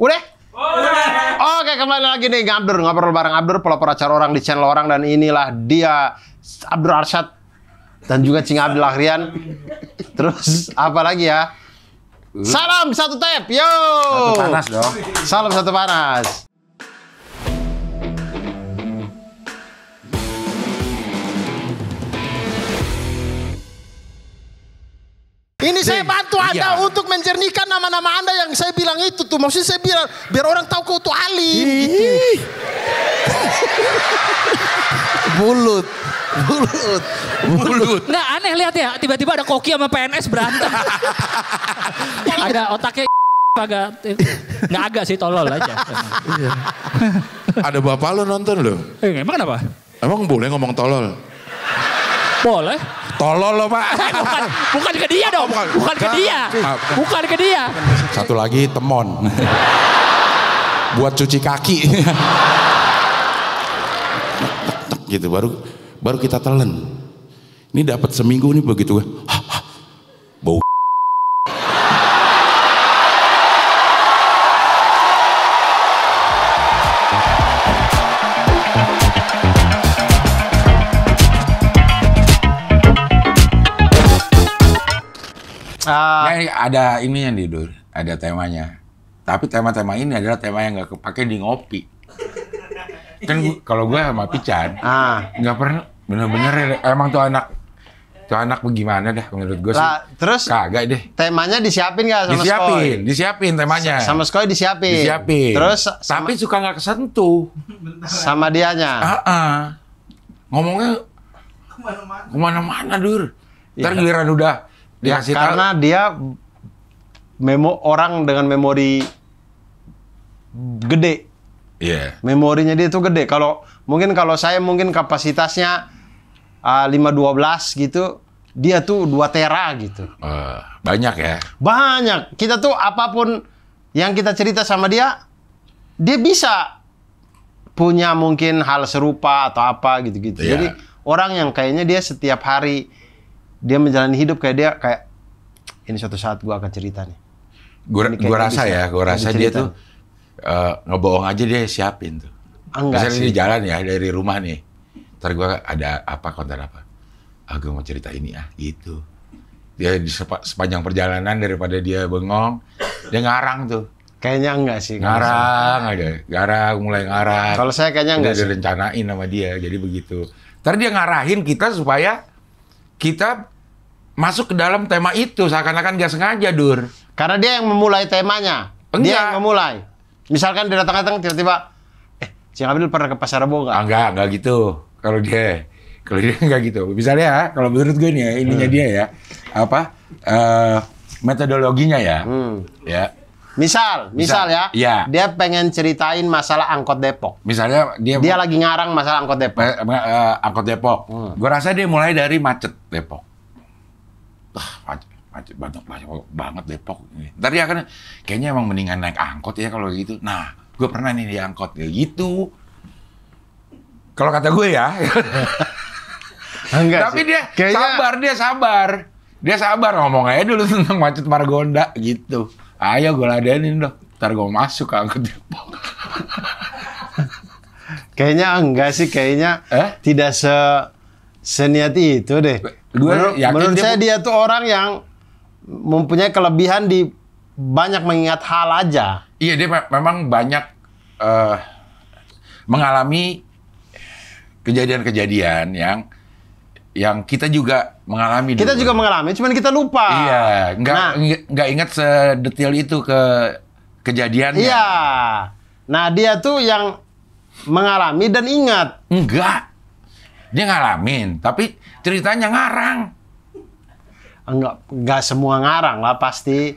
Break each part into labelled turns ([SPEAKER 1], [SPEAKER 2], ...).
[SPEAKER 1] Udah? Oke, kembali lagi nih ngobrol bareng Abdur, pelopor acara orang di channel orang, dan inilah dia Abdur Arsyad dan juga Cing Abdul Akhrian. Terus apa lagi ya? Salam satu tap, yo.
[SPEAKER 2] Satu panas dong.
[SPEAKER 1] Salam satu panas. Ini saya bantu Anda untuk menjernihkan nama-nama Anda yang saya bilang itu tuh. Maksudnya saya bilang biar orang tahu kau tuh alim. Gitu. Bulut.
[SPEAKER 3] Nggak aneh lihat ya, tiba-tiba ada Koki sama PNS berantem. Ada otaknya agak, nggak agak sih, tolol aja.
[SPEAKER 2] Ada bapak lo nonton lo.
[SPEAKER 3] Emang kenapa?
[SPEAKER 2] Emang boleh ngomong tolol?
[SPEAKER 3] Boleh.
[SPEAKER 2] Tolol lo pak.
[SPEAKER 3] Bukan ke dia dong. Bukan ke dia. Bukan ke dia.
[SPEAKER 2] Satu lagi temon. Buat cuci kaki. Gitu baru kita telan. Ini dapat seminggu nih begitu. Bau. Ada ininya nih Dur, ada temanya. Tapi tema-tema ini adalah tema yang nggak kepake di ngopi. Kan kalau gue sama Pican, nggak pernah bener-bener emang tuh anak bagaimana dah menurut gue sih.
[SPEAKER 1] Terus
[SPEAKER 2] kagak deh.
[SPEAKER 1] Temanya disiapin nggak sama Skoy?
[SPEAKER 2] Disiapin temanya.
[SPEAKER 1] Sama Skoy disiapin. Terus
[SPEAKER 2] tapi suka nggak kesentuh.
[SPEAKER 1] Sama dianya.
[SPEAKER 2] Ngomongnya kemana-mana Dur. Ntar giliran udah dikasih
[SPEAKER 1] karena
[SPEAKER 2] tahu.
[SPEAKER 1] Dia orang dengan memori gede.
[SPEAKER 2] Iya.
[SPEAKER 1] Memorinya dia tuh gede. Kalau saya kapasitasnya 512 gitu, dia tuh 2 tera gitu.
[SPEAKER 2] Banyak ya?
[SPEAKER 1] Banyak. Kita tuh apapun yang kita cerita sama dia bisa punya mungkin hal serupa atau apa gitu-gitu.
[SPEAKER 2] Iya.
[SPEAKER 1] Jadi orang yang kayaknya dia setiap hari dia menjalani hidup kayak ini suatu saat gua akan cerita nih.
[SPEAKER 2] Gua rasa dia tuh ngebohong aja dia siapin tuh.
[SPEAKER 1] Enggak
[SPEAKER 2] misalnya
[SPEAKER 1] sih.
[SPEAKER 2] di jalan ya dari rumah nih. Ntar gua ada konten apa. Gua mau cerita ini gitu. Dia di sepanjang perjalanan daripada dia bengong, dia ngarang tuh.
[SPEAKER 1] Kayaknya enggak sih.
[SPEAKER 2] Mulai ngarang.
[SPEAKER 1] Kalau saya kayaknya enggak sih.
[SPEAKER 2] Dia direncanain sama dia, jadi begitu. Ntar dia ngarahin kita supaya kita masuk ke dalam tema itu seakan-akan gak sengaja, Dur.
[SPEAKER 1] Karena dia yang memulai temanya.
[SPEAKER 2] Enggak.
[SPEAKER 1] Dia yang memulai. Misalkan dia datang-datang tiba-tiba, Cing Abdul pernah ke Pasar Rebo nggak?
[SPEAKER 2] Enggak gitu. Kalau dia enggak gitu. Misalnya kalau menurut gue nih ya, ininya dia ya, metodologinya ya. Ya.
[SPEAKER 1] Misal ya, dia pengen ceritain masalah angkot Depok.
[SPEAKER 2] Misalnya dia
[SPEAKER 1] lagi ngarang masalah angkot Depok.
[SPEAKER 2] Angkot Depok. Gue rasa dia mulai dari macet Depok. Macet banget Depok. Ntar dia kan kayaknya emang mendingan naik angkot ya kalau gitu. Nah, gue pernah nih di angkot kayak gitu. Kalau kata gue ya.
[SPEAKER 1] Enggak.
[SPEAKER 2] Tapi
[SPEAKER 1] sih.
[SPEAKER 2] dia sabar. Dia sabar ngomong aja dulu tentang macet Margonda gitu. Ayo gue ladenin dong. Ntar gue masuk ke angkot Depok.
[SPEAKER 1] Kayaknya enggak sih. Kayaknya tidak seniat itu deh. Menurut saya dia tuh orang yang mempunyai kelebihan di banyak mengingat hal aja.
[SPEAKER 2] Iya, dia memang banyak mengalami kejadian-kejadian yang kita juga mengalami.
[SPEAKER 1] Kita juga mengalami, cuman kita lupa.
[SPEAKER 2] Iya, nggak ingat sedetail itu kejadiannya.
[SPEAKER 1] Iya. Nah, dia tuh yang mengalami dan ingat.
[SPEAKER 2] Enggak. Dia ngalamin, tapi ceritanya ngarang.
[SPEAKER 1] Enggak semua ngarang lah, pasti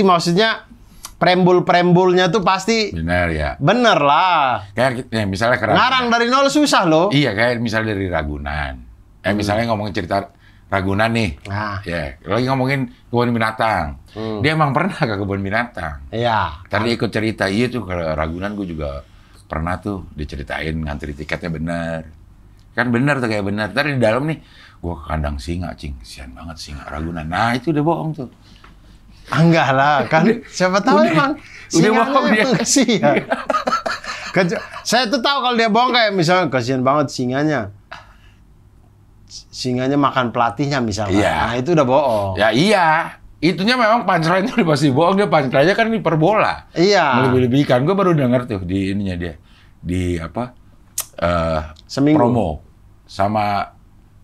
[SPEAKER 1] maksudnya prembul-prembulnya tuh pasti
[SPEAKER 2] benar ya.
[SPEAKER 1] Bener lah.
[SPEAKER 2] Kayak misalnya
[SPEAKER 1] ngarang dari nol susah loh.
[SPEAKER 2] Iya, kayak misalnya dari Ragunan. Misalnya ngomongin cerita Ragunan nih. Ya, lagi ngomongin kebun binatang. Dia emang pernah ke kebun binatang.
[SPEAKER 1] Iya.
[SPEAKER 2] Tadi ikut cerita, iya tuh kalau Ragunan gue juga pernah tuh diceritain ngantri tiketnya bener. Kan bener tuh, kayak bener. Tadi di dalam nih, gue ke kandang singa, Cing. Kesian banget singa Ragunan. Nah, itu udah bohong tuh.
[SPEAKER 1] Enggak lah, kan siapa tahu emang singanya
[SPEAKER 2] bohong dia.
[SPEAKER 1] emang kasihan. Saya tuh tahu kalau dia bohong kayak misalnya kasihan banget singanya. Singanya makan pelatihnya misalnya.
[SPEAKER 2] Iya.
[SPEAKER 1] Nah, itu udah bohong.
[SPEAKER 2] Ya iya. Itunya memang punchline-nya udah pasti bohong. Dia punchline-nya kan hiperbola.
[SPEAKER 1] Iya.
[SPEAKER 2] Melebih-lebihkan. Gue baru denger tuh di ininya dia. Di apa?
[SPEAKER 1] Seminggu.
[SPEAKER 2] Promo. Sama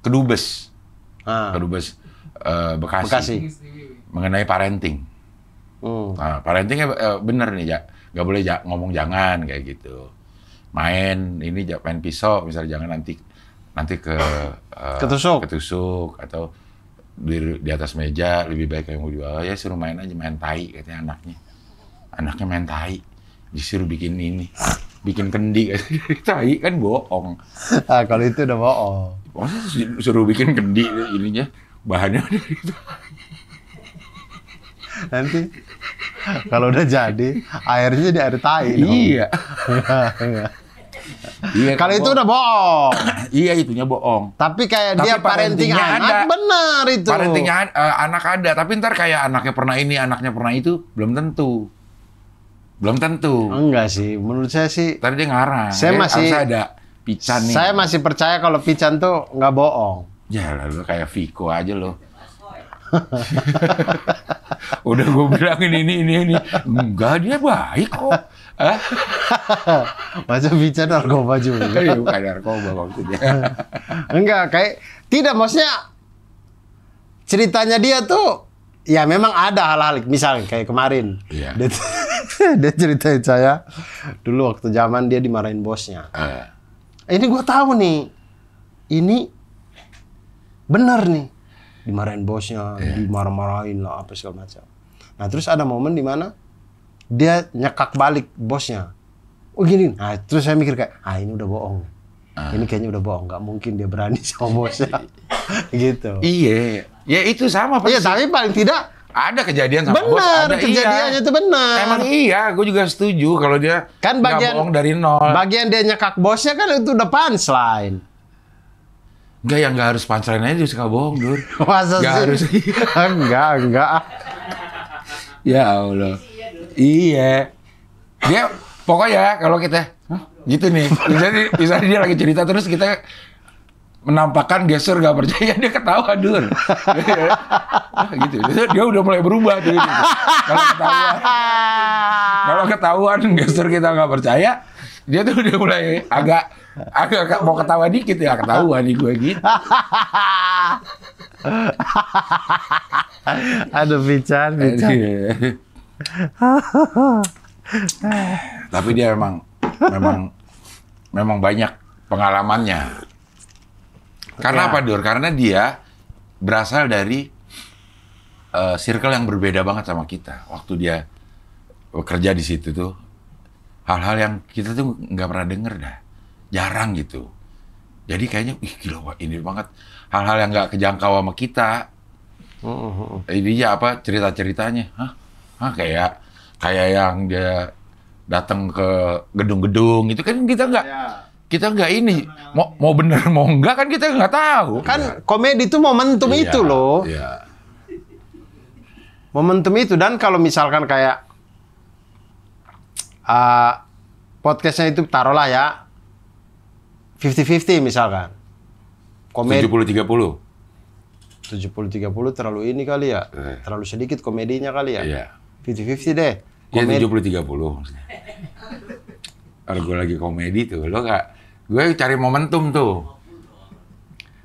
[SPEAKER 2] Kedubes.
[SPEAKER 1] Ah.
[SPEAKER 2] Kedubes Bekasi.
[SPEAKER 1] Bekasi.
[SPEAKER 2] Mengenai parenting. Nah, parentingnya bener nih, ja. Gak boleh ngomong jangan kayak gitu. Main ini main pisau misalnya jangan nanti ketusuk atau di atas meja lebih baik yang mau jual ya suruh main aja main tai katanya anaknya main tai disuruh bikin kendi tai kan bohong.
[SPEAKER 1] Kalau itu udah bohong.
[SPEAKER 2] Masa suruh bikin kendi ininya bahannya itu.
[SPEAKER 1] Nanti kalau udah jadi airnya jadi air tai.
[SPEAKER 2] Iya. Iya.
[SPEAKER 1] Kalau itu udah bohong.
[SPEAKER 2] Iya itunya bohong.
[SPEAKER 1] Tapi kayak dia parenting anak benar itu.
[SPEAKER 2] Parenting anak ada, tapi ntar kayak anaknya pernah ini, anaknya pernah itu, belum tentu.
[SPEAKER 1] Enggak sih, menurut saya sih.
[SPEAKER 2] Tadi dia ngarang.
[SPEAKER 1] Saya masih
[SPEAKER 2] ada Pican nih.
[SPEAKER 1] Saya masih percaya kalau Pican tuh nggak bohong.
[SPEAKER 2] Ya lalu kayak Viko aja loh. Udah gue bilangin ini. Enggak, dia baik kok.
[SPEAKER 1] Masa Pican narkoba juga?
[SPEAKER 2] Iya, bukan narkoba maksudnya.
[SPEAKER 1] Enggak, kayak tidak maksudnya ceritanya dia tuh ya memang ada hal-hal misalnya kayak kemarin.
[SPEAKER 2] Iya.
[SPEAKER 1] Dia ceritain saya dulu waktu zaman dia dimarahin bosnya. Ini gue tahu nih, ini benar nih dimarahin bosnya, dimarah-marahin lah apa segala macam. Nah terus ada momen di mana dia nyekak balik bosnya. Oh gini. Nah terus saya mikir kayak, ini udah bohong. Ini kayaknya udah bohong. Nggak mungkin dia berani sama bosnya. Gitu.
[SPEAKER 2] Iya. Ya itu sama
[SPEAKER 1] Iya
[SPEAKER 2] pasti.
[SPEAKER 1] tapi paling tidak
[SPEAKER 2] ada kejadian sama bos.
[SPEAKER 1] benar, kejadiannya itu benar.
[SPEAKER 2] Emang iya, gue juga setuju kalau dia
[SPEAKER 1] Kan
[SPEAKER 2] nggak
[SPEAKER 1] bagian
[SPEAKER 2] bohong dari nol.
[SPEAKER 1] Bagian dia nyekak bosnya kan itu udah punchline.
[SPEAKER 2] Enggak, yang nggak harus punchline aja dia suka bohong, Dur.
[SPEAKER 1] Masa
[SPEAKER 2] Nggak
[SPEAKER 1] sih?
[SPEAKER 2] harus.
[SPEAKER 1] Enggak.
[SPEAKER 2] Ya Allah. Iya. Dia pokoknya kalau kita gitu nih. Misalnya dia lagi cerita terus kita menampakkan gestur gak percaya, dia ketawa, Dur. Gitu. Dia udah mulai berubah tuh. Gitu. Kalau ketahuan gestur kita gak percaya, dia tuh udah mulai agak mau ketawa dikit ya, ketahuan nih gue gitu.
[SPEAKER 1] Aduh, Pican.
[SPEAKER 2] Tapi dia memang banyak pengalamannya. Karena apa, Dur? Karena dia berasal dari circle yang berbeda banget sama kita. Waktu dia bekerja di situ tuh, hal-hal yang kita tuh nggak pernah denger dah. Jarang gitu. Jadi kayaknya, gila, ini banget. Hal-hal yang nggak kejangkau sama kita. Ini ya apa, cerita-ceritanya. Kayak yang dia datang ke gedung-gedung, itu kan kita nggak ini mau bener mau enggak kan kita nggak tahu.
[SPEAKER 1] Kan komedi itu momentum itu loh.
[SPEAKER 2] Iya.
[SPEAKER 1] Momentum itu, dan kalau misalkan kayak podcastnya itu taruhlah ya 50-50 misalkan. Komedi
[SPEAKER 2] 70-30.
[SPEAKER 1] 70-30 terlalu ini kali ya. Terlalu sedikit komedinya kali ya.
[SPEAKER 2] Iya.
[SPEAKER 1] 50-50 deh.
[SPEAKER 2] Ya 70-30 maksudnya. Kalau gue lagi komedi tuh, gue cari momentum tuh.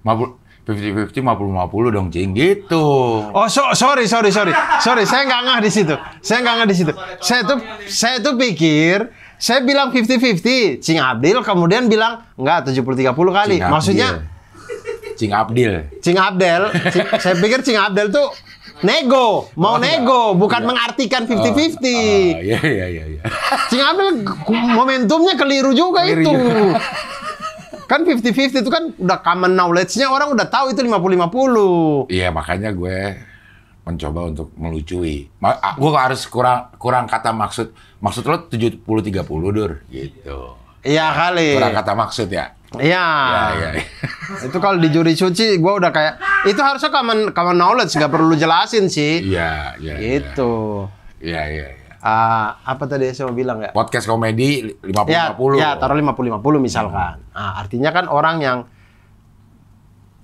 [SPEAKER 2] 50-50, 50-50 dong, Cing, gitu.
[SPEAKER 1] Oh, sorry. Saya nggak ngeh di situ. Saya tuh pikir, saya bilang 50-50. Cing Abdil kemudian bilang, enggak, 70-30 kali. Maksudnya,
[SPEAKER 2] Cing Abdil.
[SPEAKER 1] Saya pikir Cing Abdil tuh nego, bukan mengartikan 50-50.
[SPEAKER 2] Iya.
[SPEAKER 1] Cing Abdil momentumnya keliru juga itu. Kan 50-50 itu kan udah common knowledge-nya, orang udah tahu itu 50-50.
[SPEAKER 2] Iya, makanya gue mencoba untuk melucui. Gue harus kurang kata maksud lo 70-30, Dur, gitu.
[SPEAKER 1] Iya kali.
[SPEAKER 2] Kurang kata maksud ya.
[SPEAKER 1] Iya.
[SPEAKER 2] Iya.
[SPEAKER 1] Itu kalau di juri suci, gue udah kayak itu harusnya common knowledge, nggak perlu lu jelasin sih.
[SPEAKER 2] Iya.
[SPEAKER 1] Gitu.
[SPEAKER 2] Iya.
[SPEAKER 1] Apa tadi saya mau bilang ya?
[SPEAKER 2] Podcast komedi 50-50.
[SPEAKER 1] Ya, taruh 50-50 misalkan. Nah, artinya kan orang yang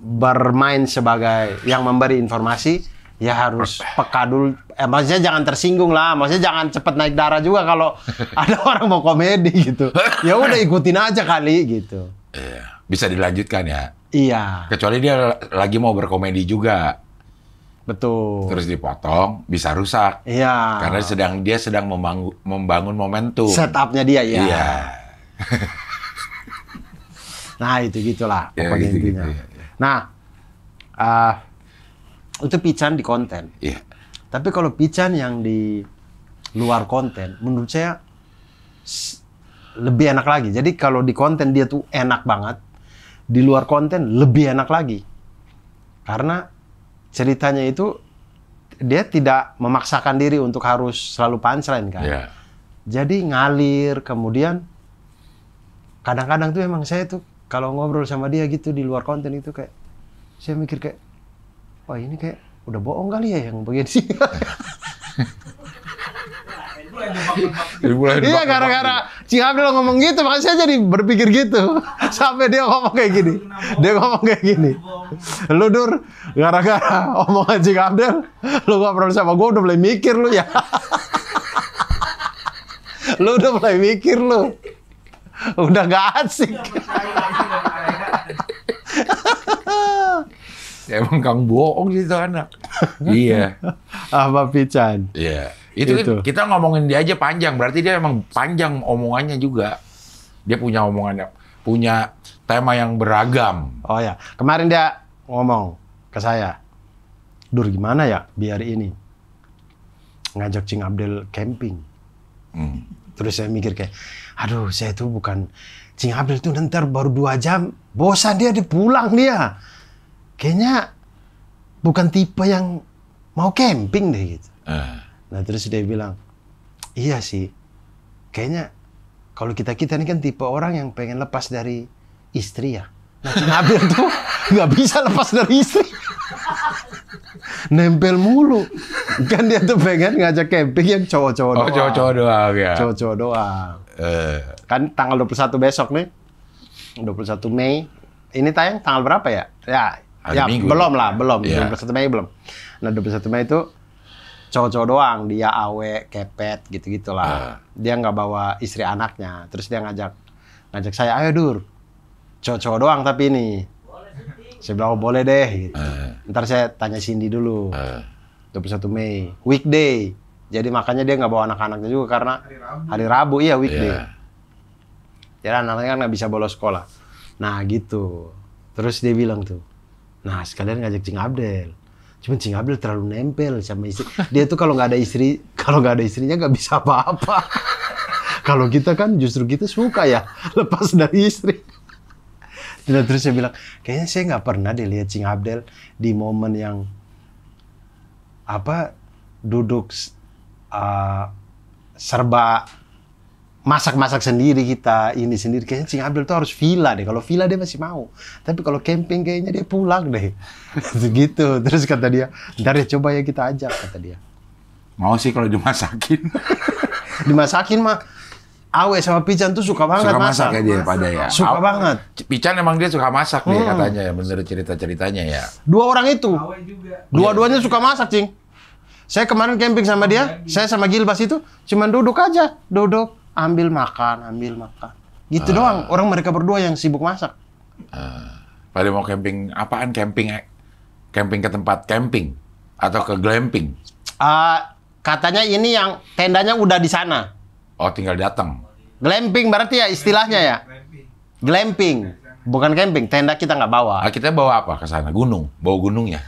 [SPEAKER 1] bermain sebagai yang memberi informasi, ya harus peka dulu. Maksudnya jangan tersinggung lah. Maksudnya jangan cepet naik darah juga kalau ada orang mau komedi gitu. Ya udah ikutin aja kali gitu.
[SPEAKER 2] Iya. Bisa dilanjutkan ya.
[SPEAKER 1] Iya.
[SPEAKER 2] Kecuali dia lagi mau berkomedi juga.
[SPEAKER 1] Betul.
[SPEAKER 2] Terus dipotong, bisa rusak.
[SPEAKER 1] Iya.
[SPEAKER 2] Karena dia sedang membangun momentum.
[SPEAKER 1] Setupnya dia ya.
[SPEAKER 2] Iya.
[SPEAKER 1] Nah itu gitulah
[SPEAKER 2] Ya,
[SPEAKER 1] pokoknya
[SPEAKER 2] gitu,
[SPEAKER 1] intinya.
[SPEAKER 2] ya.
[SPEAKER 1] Nah itu pican di konten.
[SPEAKER 2] Iya.
[SPEAKER 1] Tapi kalau pican yang di luar konten, menurut saya lebih enak lagi. Jadi kalau di konten dia tuh enak banget, di luar konten lebih enak lagi. Karena ceritanya itu dia tidak memaksakan diri untuk harus selalu punchline kan.
[SPEAKER 2] Iya.
[SPEAKER 1] Jadi ngalir, kemudian kadang-kadang tuh emang saya tuh kalau ngobrol sama dia gitu di luar konten itu kayak saya mikir kayak wah ini kayak udah bohong kali ya yang bagian sini. Iya gara-gara Cing Abdel ngomong gitu makanya saya jadi berpikir gitu. Sampai dia ngomong kayak gini. Dia ngomong kayak gini. Lu Dur, gara-gara omongan Cing Abdel, lu ngobrol sama gue udah mulai mikir lu ya. Lu udah mulai mikir lu. Udah gak asik.
[SPEAKER 2] Ya, emang Kang bohong sih itu anak. Iya.
[SPEAKER 1] Apa pican?
[SPEAKER 2] Iya. Itu. Kan kita ngomongin dia aja panjang, berarti dia emang panjang omongannya juga. Dia punya omongannya, punya tema yang beragam.
[SPEAKER 1] Oh ya, kemarin dia ngomong ke saya, Dur gimana ya biar ini ngajak Cing Abdel camping. Terus saya mikir kayak, aduh saya tuh bukan Cing Abdel tuh ntar baru 2 jam, bosan dia pulang dia. Kayaknya bukan tipe yang mau camping deh gitu. Nah terus dia bilang, iya sih, kayaknya kalau kita ini kan tipe orang yang pengen lepas dari istri ya. Nah Cing Abdel tuh nggak bisa lepas dari istri. Nempel mulu. Kan dia tuh pengen ngajak camping yang cowok-cowok doang.
[SPEAKER 2] Oh cowok-cowok doang ya?
[SPEAKER 1] Cowok-cowok doang. Kan tanggal 21 besok nih, 21 Mei. Ini tayang tanggal berapa ya? Ya
[SPEAKER 2] Minggu.
[SPEAKER 1] belum lah, belum.
[SPEAKER 2] Yeah.
[SPEAKER 1] 21 Mei belum. Nah 21 Mei itu cowok-cowok doang, dia awe, kepet, gitu-gitulah. Dia nggak bawa istri anaknya. Terus dia ngajak saya, ayo Dur, cowok-cowok doang tapi ini. Saya bilang, oh, boleh deh. Gitu. Ntar saya tanya Cindy dulu. 21 Mei, weekday. Jadi makanya dia nggak bawa anak-anaknya juga karena hari Rabu, iya weekday. Jadi anak-anaknya kan nggak bisa bolos sekolah. Nah gitu. Terus dia bilang tuh, nah sekalian ngajak Cing Abdel. Cuman Cing Abdel terlalu nempel sama istri. Dia tuh kalau nggak ada istrinya nggak bisa apa-apa. Kalau kita kan justru kita suka ya lepas dari istri. Dan terus saya bilang, kayaknya saya nggak pernah deh lihat Cing Abdel di momen yang duduk serba masak-masak sendiri kita ini sendiri. Kayaknya Cing Abdel tuh harus villa deh. Kalau villa dia masih mau. Tapi kalau camping kayaknya dia pulang deh. Gitu. Terus kata dia, ntar ya coba ya kita ajak kata dia.
[SPEAKER 2] Mau sih kalau dimasakin.
[SPEAKER 1] Dimasakin mah. Awe sama Pican tuh suka banget
[SPEAKER 2] masak ya dia pada ya.
[SPEAKER 1] Suka banget.
[SPEAKER 2] Pican emang dia suka masak nih katanya ya, menurut cerita-ceritanya ya.
[SPEAKER 1] Dua orang itu. Dua-duanya suka masak, Cing. Saya kemarin camping sama dia, saya sama Gilbas itu cuman duduk aja, ambil makan. Gitu doang. Orang mereka berdua yang sibuk masak.
[SPEAKER 2] Pada mau camping apaan? Camping ke tempat camping atau ke glamping?
[SPEAKER 1] Katanya ini yang tendanya udah di sana.
[SPEAKER 2] Oh, tinggal datang.
[SPEAKER 1] Glamping berarti ya istilahnya ya. Glamping, bukan camping. Tenda kita nggak bawa.
[SPEAKER 2] Kita bawa apa ke sana? Gunung, bawa gunungnya.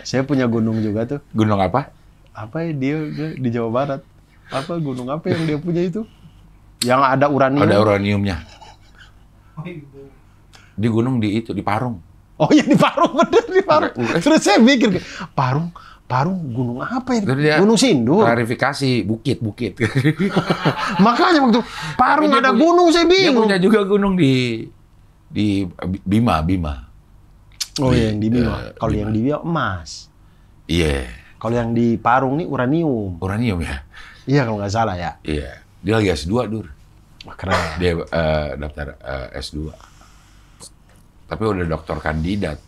[SPEAKER 1] Saya punya gunung juga tuh.
[SPEAKER 2] Gunung apa?
[SPEAKER 1] Apa ya dia di Jawa Barat? Apa gunung apa yang dia punya itu? Yang ada uranium.
[SPEAKER 2] Ada uraniumnya. Di gunung di Parung.
[SPEAKER 1] Oh iya di Parung, bener di Parung. Terus saya mikir, Parung gunung apa
[SPEAKER 2] Terus
[SPEAKER 1] ya?
[SPEAKER 2] dia
[SPEAKER 1] Gunung Sindur.
[SPEAKER 2] Klarifikasi bukit.
[SPEAKER 1] Makanya waktu Parung
[SPEAKER 2] Tapi dia
[SPEAKER 1] ada
[SPEAKER 2] punya-
[SPEAKER 1] gunung saya
[SPEAKER 2] Dia
[SPEAKER 1] bingung.
[SPEAKER 2] punya juga gunung di Bima.
[SPEAKER 1] Oh yang di Bima.
[SPEAKER 2] eh,
[SPEAKER 1] Kalau
[SPEAKER 2] Bima.
[SPEAKER 1] yang di Bima emas.
[SPEAKER 2] Iya,
[SPEAKER 1] Kalau yang di Parung nih uranium.
[SPEAKER 2] uranium ya.
[SPEAKER 1] Iya kalau nggak salah ya.
[SPEAKER 2] Iya, dia lagi S2 Dur.
[SPEAKER 1] Wah, keren.
[SPEAKER 2] Dia daftar S2. Tapi udah doktor kandidat.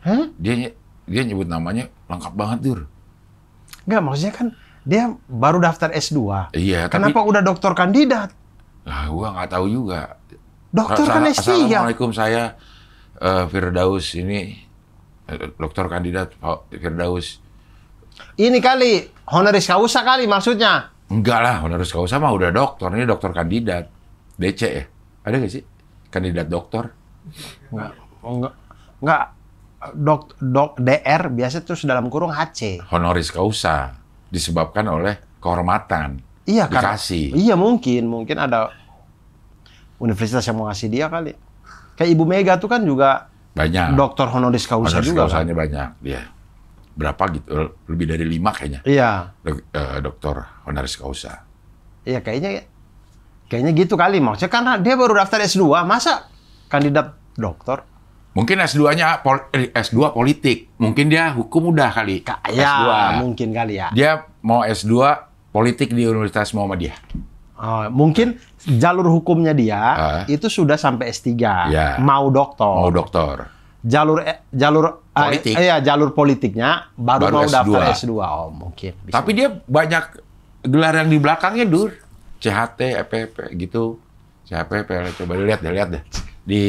[SPEAKER 1] Hah?
[SPEAKER 2] Dia nyebut namanya lengkap banget Dur.
[SPEAKER 1] Enggak, maksudnya kan dia baru daftar S2.
[SPEAKER 2] Iya,
[SPEAKER 1] Kenapa udah doktor kandidat?
[SPEAKER 2] Nah, gua nggak tahu juga.
[SPEAKER 1] Dokter kan S3.
[SPEAKER 2] Assalamualaikum, saya Firdaus ini dokter kandidat Pak Firdaus.
[SPEAKER 1] Ini kali honoris causa kali maksudnya.
[SPEAKER 2] Enggak lah, honoris causa mah udah dokter, ini dokter kandidat. DC ya? Ada nggak sih kandidat dokter?
[SPEAKER 1] Enggak. Dok DR biasa terus dalam kurung HC.
[SPEAKER 2] Honoris causa disebabkan oleh kehormatan.
[SPEAKER 1] Iya kan?
[SPEAKER 2] Dikasih.
[SPEAKER 1] Iya mungkin ada universitas yang mau ngasih dia kali. Kayak Ibu Mega tuh kan juga
[SPEAKER 2] Banyak.
[SPEAKER 1] dokter honoris causa
[SPEAKER 2] Honoris
[SPEAKER 1] juga kan.
[SPEAKER 2] causanya banyak dia. Berapa gitu? Lebih dari 5 kayaknya.
[SPEAKER 1] Iya.
[SPEAKER 2] Dokter honoris causa.
[SPEAKER 1] Iya kayaknya gitu kali maksudnya karena dia baru daftar S2, masa kandidat dokter?
[SPEAKER 2] Mungkin S2-nya S2 politik. Mungkin dia hukum udah kali.
[SPEAKER 1] Ya,
[SPEAKER 2] S2.
[SPEAKER 1] mungkin kali ya.
[SPEAKER 2] Dia mau S2 politik di Universitas Muhammadiyah.
[SPEAKER 1] Oh, mungkin jalur hukumnya dia itu sudah sampai S3.
[SPEAKER 2] Ya.
[SPEAKER 1] Mau dokter.
[SPEAKER 2] Mau dokter.
[SPEAKER 1] Jalur
[SPEAKER 2] Politik.
[SPEAKER 1] iya, jalur politiknya baru mau
[SPEAKER 2] S2.
[SPEAKER 1] daftar S2. Oh, mungkin. Bisa.
[SPEAKER 2] Tapi dia banyak gelar yang di belakangnya, Dur. CHT, EPP gitu. CHP, coba lihat deh. Di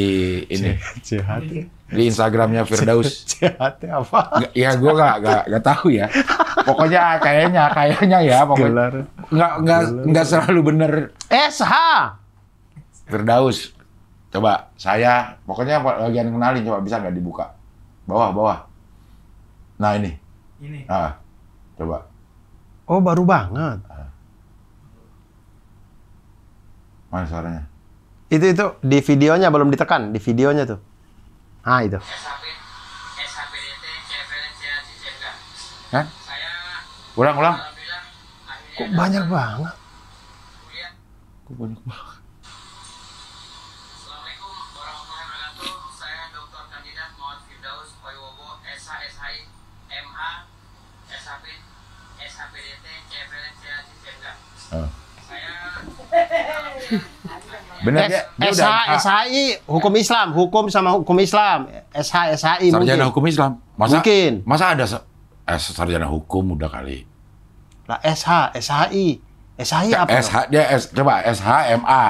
[SPEAKER 2] ini.
[SPEAKER 1] CHT.
[SPEAKER 2] Di Instagramnya Firdaus.
[SPEAKER 1] CHT apa?
[SPEAKER 2] Ya gue nggak tahu ya. Pokoknya kayaknya ya. Pokoknya nggak selalu bener.
[SPEAKER 1] SH.
[SPEAKER 2] Firdaus. Coba saya, pokoknya bagian kenalin, coba bisa nggak dibuka? Bawah. Nah ini. Coba.
[SPEAKER 1] Oh, baru banget.
[SPEAKER 2] Mana suaranya?
[SPEAKER 1] Itu di videonya belum ditekan, di videonya tuh. Ah, itu.
[SPEAKER 2] Kan? Ulang.
[SPEAKER 1] Kok banyak banget?
[SPEAKER 2] Kok banyak banget?
[SPEAKER 4] Assalamualaikum warahmatullahi wabarakatuh. Saya Dr. Kandidat Muhammad Firdaus Wibowo, SH, SHI, MH, SHP, SHPDT, CFLN, CHC, CMK. Saya
[SPEAKER 2] Bener dia
[SPEAKER 1] SH,
[SPEAKER 2] udah
[SPEAKER 1] SHI, hukum Islam, hukum sama hukum Islam. SH, SHI
[SPEAKER 2] sarjana
[SPEAKER 1] mungkin.
[SPEAKER 2] hukum Islam.
[SPEAKER 1] Mungkin.
[SPEAKER 2] Masa ada sarjana hukum udah kali.
[SPEAKER 1] Lah SH, SHI. SHI apa?
[SPEAKER 2] SH dia coba SHMA.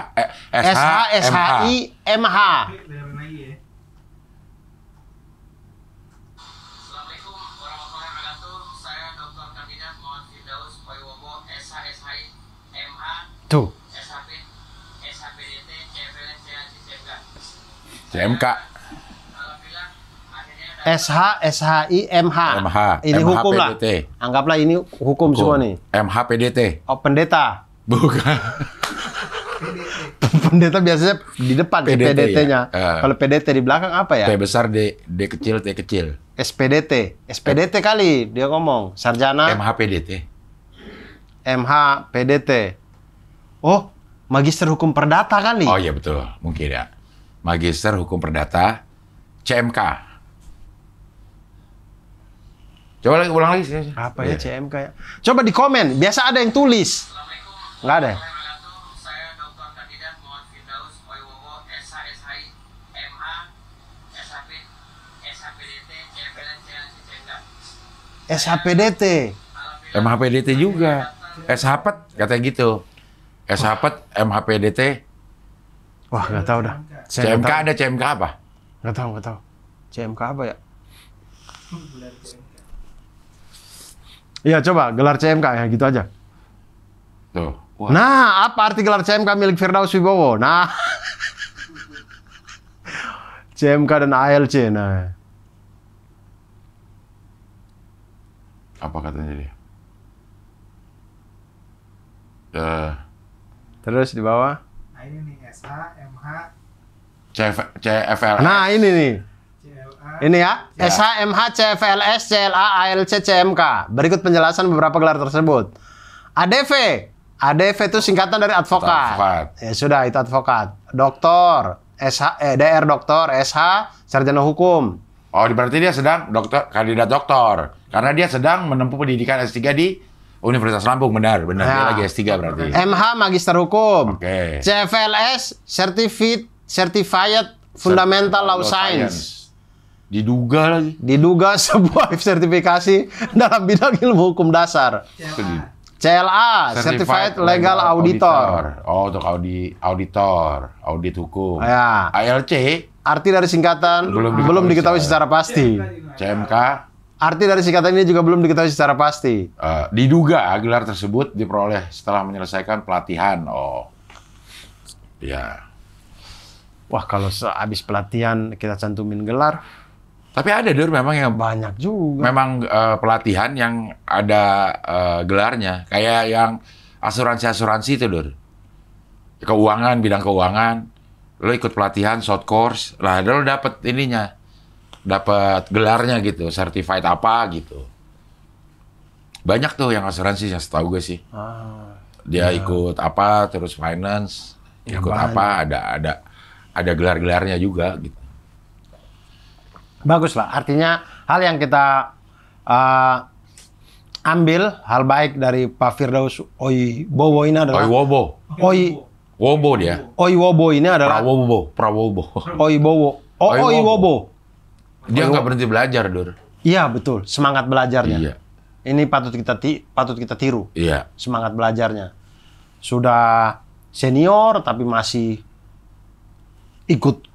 [SPEAKER 1] SH, SHI, MH.
[SPEAKER 4] Assalamualaikum warahmatullahi wabarakatuh. Saya Dr. Kandidat Muhammad Firdaus Wibowo, SH, SHI, MH,
[SPEAKER 1] Tuh.
[SPEAKER 4] SHP, SHPDT, CFLN, CHC, CMK.
[SPEAKER 2] CMK.
[SPEAKER 4] Alhamdulillah akhirnya
[SPEAKER 1] SH, SHI, MH.
[SPEAKER 2] MH.
[SPEAKER 1] Ini
[SPEAKER 2] MH
[SPEAKER 1] hukum lah.
[SPEAKER 2] PDT.
[SPEAKER 1] Anggaplah ini hukum semua nih.
[SPEAKER 2] MH PDT.
[SPEAKER 1] Oh, pendeta.
[SPEAKER 2] Bukan.
[SPEAKER 1] Pendeta biasanya di depan
[SPEAKER 2] PDT,
[SPEAKER 1] PDT-nya.
[SPEAKER 2] ya.
[SPEAKER 1] Kalau PDT di belakang apa ya?
[SPEAKER 2] P besar, D kecil, T kecil.
[SPEAKER 1] SPDT. SPDT kali dia ngomong. Sarjana
[SPEAKER 2] MH PDT.
[SPEAKER 1] MH PDT. Oh, Magister Hukum Perdata kali.
[SPEAKER 2] Oh iya betul, mungkin ya. Magister Hukum Perdata, CMK. Coba lagi ulang lagi.
[SPEAKER 1] Apa ya CMK ya? Coba di komen. Biasa ada yang tulis. Nggak ada ya?
[SPEAKER 4] Saya Dr. Kandidat Muhammad Firdaus Wibowo, SH, SHI, MH, SHP, SHPDT, CFLN, CHC, CMK.
[SPEAKER 1] SHPDT.
[SPEAKER 2] MH PDT juga. SHPet katanya gitu. SHPet, MH PDT,
[SPEAKER 1] Wah, nggak tahu dah. Saya
[SPEAKER 2] CMK
[SPEAKER 1] nggak
[SPEAKER 2] ada CMK apa?
[SPEAKER 1] tahu. Nggak tahu. CMK apa ya? Iya, coba gelar CMK ya gitu aja.
[SPEAKER 2] Tuh. Wah.
[SPEAKER 1] Nah, apa arti gelar CMK milik Firdaus Wibowo? Nah, CMK dan ALC. Nah,
[SPEAKER 2] Apa katanya dia?
[SPEAKER 1] terus di bawah.
[SPEAKER 5] Nah ini nih SH, MH,
[SPEAKER 2] CFL.
[SPEAKER 1] Nah, ini nih.
[SPEAKER 5] CLA,
[SPEAKER 1] Ini ya, SH, MH, CFLS, CLA, ALC, CMK. Berikut penjelasan beberapa gelar tersebut. ADV. ADV itu singkatan dari advokat. Ya sudah, itu advokat. Doktor, DR doktor, SH, sarjana hukum.
[SPEAKER 2] Oh, berarti dia sedang kandidat doktor. Karena dia sedang menempuh pendidikan S3 di Universitas Lampung, benar.
[SPEAKER 1] Ya.
[SPEAKER 2] Dia lagi S3 berarti.
[SPEAKER 1] MH, magister hukum.
[SPEAKER 2] Oke.
[SPEAKER 1] CFLS, Certified Fundamental Law Science.
[SPEAKER 2] Diduga lagi.
[SPEAKER 1] Diduga sebuah sertifikasi dalam bidang ilmu hukum dasar. CLA, Certified Legal Auditor.
[SPEAKER 2] Oh, untuk audit hukum.
[SPEAKER 1] Ya.
[SPEAKER 2] ALC,
[SPEAKER 1] arti dari singkatan belum diketahui secara pasti.
[SPEAKER 2] CMK,
[SPEAKER 1] arti dari singkatan ini juga belum diketahui secara pasti.
[SPEAKER 2] Diduga gelar tersebut diperoleh setelah menyelesaikan pelatihan. Oh, ya.
[SPEAKER 1] Wah, kalau sehabis pelatihan kita cantumin gelar,
[SPEAKER 2] tapi ada Dur memang yang
[SPEAKER 1] banyak juga.
[SPEAKER 2] memang pelatihan yang ada gelarnya, kayak yang asuransi itu Dur. Keuangan, bidang keuangan, lo ikut pelatihan short course, lah lo dapet ininya, dapat gelarnya gitu, certified apa gitu. Banyak tuh yang asuransi yang setahu gue sih. Dia ikut apa, terus finance, ikut apa, ada gelar-gelarnya juga gitu.
[SPEAKER 1] Bagus lah, artinya hal yang kita ambil, hal baik dari Pak Firdaus Oibowo ini adalah
[SPEAKER 2] Wobo dia.
[SPEAKER 1] Oiwobo ini adalah
[SPEAKER 2] Prawobo.
[SPEAKER 1] Oibowo. Oiwobo.
[SPEAKER 2] Dia nggak berhenti belajar, Dur.
[SPEAKER 1] Iya, betul. Semangat belajarnya.
[SPEAKER 2] Iya.
[SPEAKER 1] Ini patut kita tiru.
[SPEAKER 2] Iya.
[SPEAKER 1] Semangat belajarnya. Sudah senior tapi masih ikut